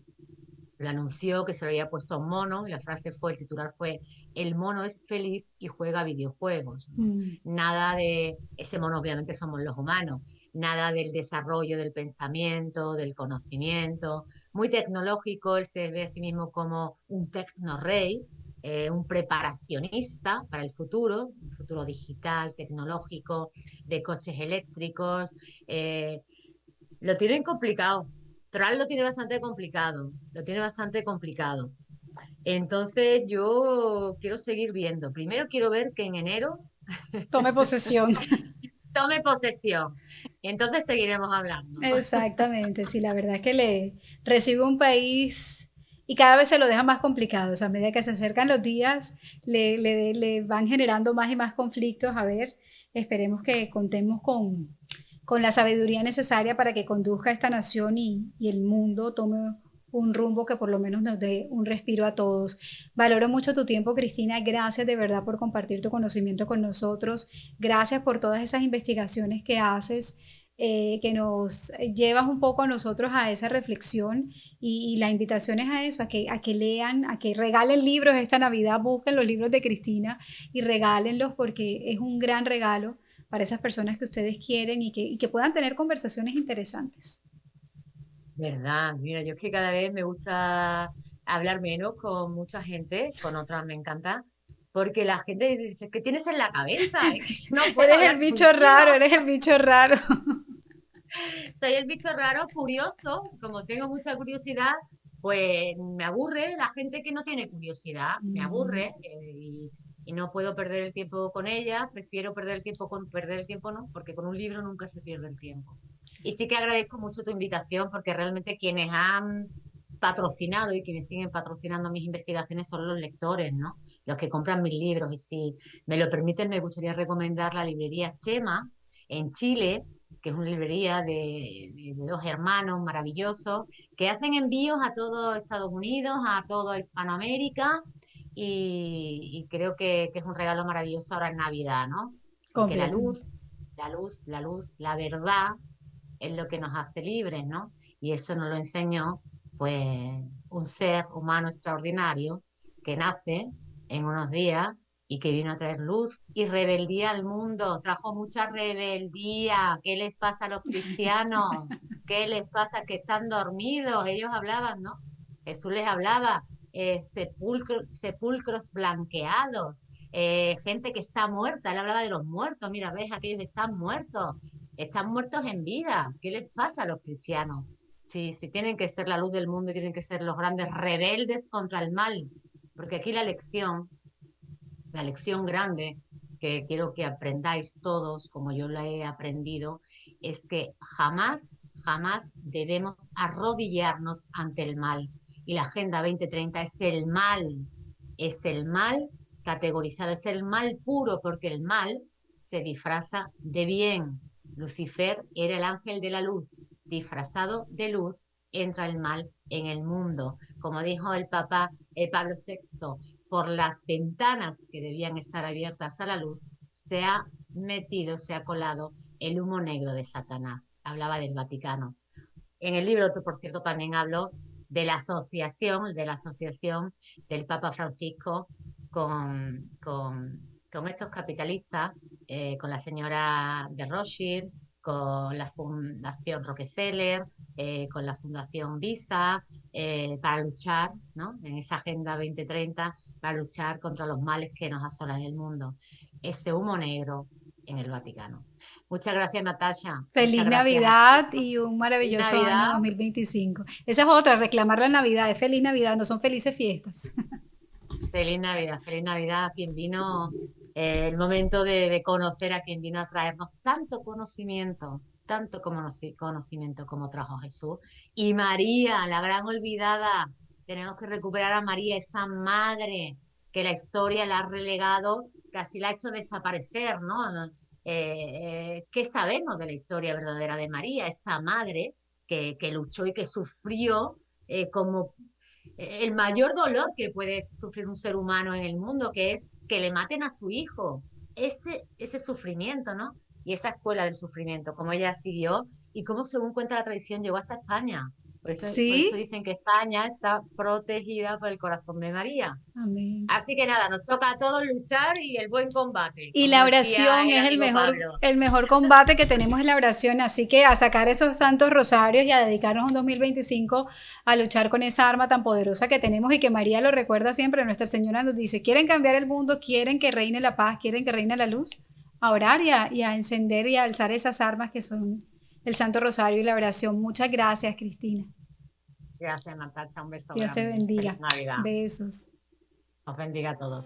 anunció que se lo había puesto a un mono, y la frase fue, el titular fue, el mono es feliz y juega videojuegos, ¿no?
Mm.
Nada de, ese mono obviamente somos los humanos, nada del desarrollo del pensamiento, del conocimiento, muy tecnológico, él se ve a sí mismo como un tecnorrey, un preparacionista para el futuro, un futuro digital, tecnológico, de coches eléctricos, lo tienen complicado. Trump lo tiene bastante complicado, lo tiene bastante complicado. Entonces yo quiero seguir viendo. Primero quiero ver que en enero
Tome posesión.
tome posesión. Entonces seguiremos hablando.
Exactamente, sí, la verdad es que le recibe un país y cada vez se lo deja más complicado, o sea, a medida que se acercan los días, le van generando más y más conflictos. A ver, esperemos que contemos con la sabiduría necesaria para que conduzca a esta nación y el mundo tome un rumbo que por lo menos nos dé un respiro a todos. Valoro mucho tu tiempo, Cristina. Gracias de verdad por compartir tu conocimiento con nosotros. Gracias por todas esas investigaciones que haces, que nos llevas un poco a nosotros a esa reflexión y la invitación es a eso, a que lean, a que regalen libros esta Navidad, busquen los libros de Cristina y regálenlos porque es un gran regalo para esas personas que ustedes quieren y que puedan tener conversaciones interesantes.
¿Verdad? Mira, yo es que cada vez me gusta hablar menos con mucha gente, con otras me encanta, porque la gente dice, ¿qué tienes en la cabeza? Es que no puedo
Eres el
hablar
bicho
contigo.
raro, eres el bicho raro.
Soy el bicho raro, curioso, como tengo mucha curiosidad, pues me aburre la gente que no tiene curiosidad, me aburre y no puedo perder el tiempo con ella, prefiero perder el tiempo no, porque con un libro nunca se pierde el tiempo. Y sí que agradezco mucho tu invitación porque realmente quienes han patrocinado y quienes siguen patrocinando mis investigaciones son los lectores, ¿no? Los que compran mis libros. Y si me lo permiten, me gustaría recomendar la librería Chema en Chile, que es una librería de dos hermanos maravillosos que hacen envíos a todo Estados Unidos, a toda Hispanoamérica y creo que es un regalo maravilloso ahora en Navidad, ¿no? Porque
Completamente.
la verdad es lo que nos hace libres, ¿no? Y eso nos lo enseñó, pues, un ser humano extraordinario que nace en unos días y que vino a traer luz y rebeldía al mundo. Trajo mucha rebeldía. ¿Qué les pasa a los cristianos? ¿Qué les pasa que están dormidos? Ellos hablaban, ¿no? Jesús les hablaba, sepulcros blanqueados, gente que está muerta. Él hablaba de los muertos. Mira, ves, aquellos están muertos. Están muertos en vida. ¿Qué les pasa a los cristianos? Si tienen que ser la luz del mundo y tienen que ser los grandes rebeldes contra el mal. Porque aquí la lección grande que quiero que aprendáis todos, como yo la he aprendido, es que jamás debemos arrodillarnos ante el mal. Y la Agenda 2030 es el mal categorizado, es el mal puro, porque el mal se disfraza de bien. Lucifer era el ángel de la luz, disfrazado de luz, entra el mal en el mundo. Como dijo el Papa Pablo VI, por las ventanas que debían estar abiertas a la luz, se ha metido, se ha colado el humo negro de Satanás. Hablaba del Vaticano. En el libro, por cierto, también hablo de la asociación del Papa Francisco con estos capitalistas, con la señora de Rothschild, con la Fundación Rockefeller, con la Fundación Visa, para luchar, ¿no? En esa Agenda 2030, para luchar contra los males que nos asolan en el mundo. Ese humo negro en el Vaticano. Muchas gracias, Natasha. Muchas
Feliz
gracias a
Navidad
todos.
y un
Feliz
maravilloso año
Navidad.
2025. Esa es otra, reclamar la Navidad, es feliz Navidad, no son felices fiestas.
Feliz Navidad, feliz Navidad a quien vino, el momento de conocer a quien vino a traernos tanto conocimiento como trajo Jesús. Y María, la gran olvidada, tenemos que recuperar a María, esa madre que la historia la ha relegado, casi la ha hecho desaparecer, ¿no? ¿Qué sabemos de la historia verdadera de María? Esa madre que luchó y que sufrió como el mayor dolor que puede sufrir un ser humano en el mundo, que es que le maten a su hijo. Ese sufrimiento, ¿no? Y esa escuela del sufrimiento, como ella siguió y cómo, según cuenta la tradición, llegó hasta España. Por eso
Sí,
dicen que España está protegida por el corazón de María.
amén.
Así que nada, nos toca a todos luchar y el buen combate,
Y
como
la
decía
oración
el
es
amigo Pablo.
el mejor combate que tenemos en la oración, así que a sacar esos santos rosarios y a dedicarnos un 2025 a luchar con esa arma tan poderosa que tenemos y que María lo recuerda siempre. Nuestra Señora nos dice, ¿quieren cambiar el mundo? ¿Quieren que reine la paz? ¿Quieren que reine la luz? A orar y a encender y a alzar esas armas que son el Santo Rosario y la oración. Muchas gracias, Cristina.
Gracias, Natacha, un beso
Dios te
grande. Feliz
bendiga.
Navidad.
Besos.
Os bendiga a todos.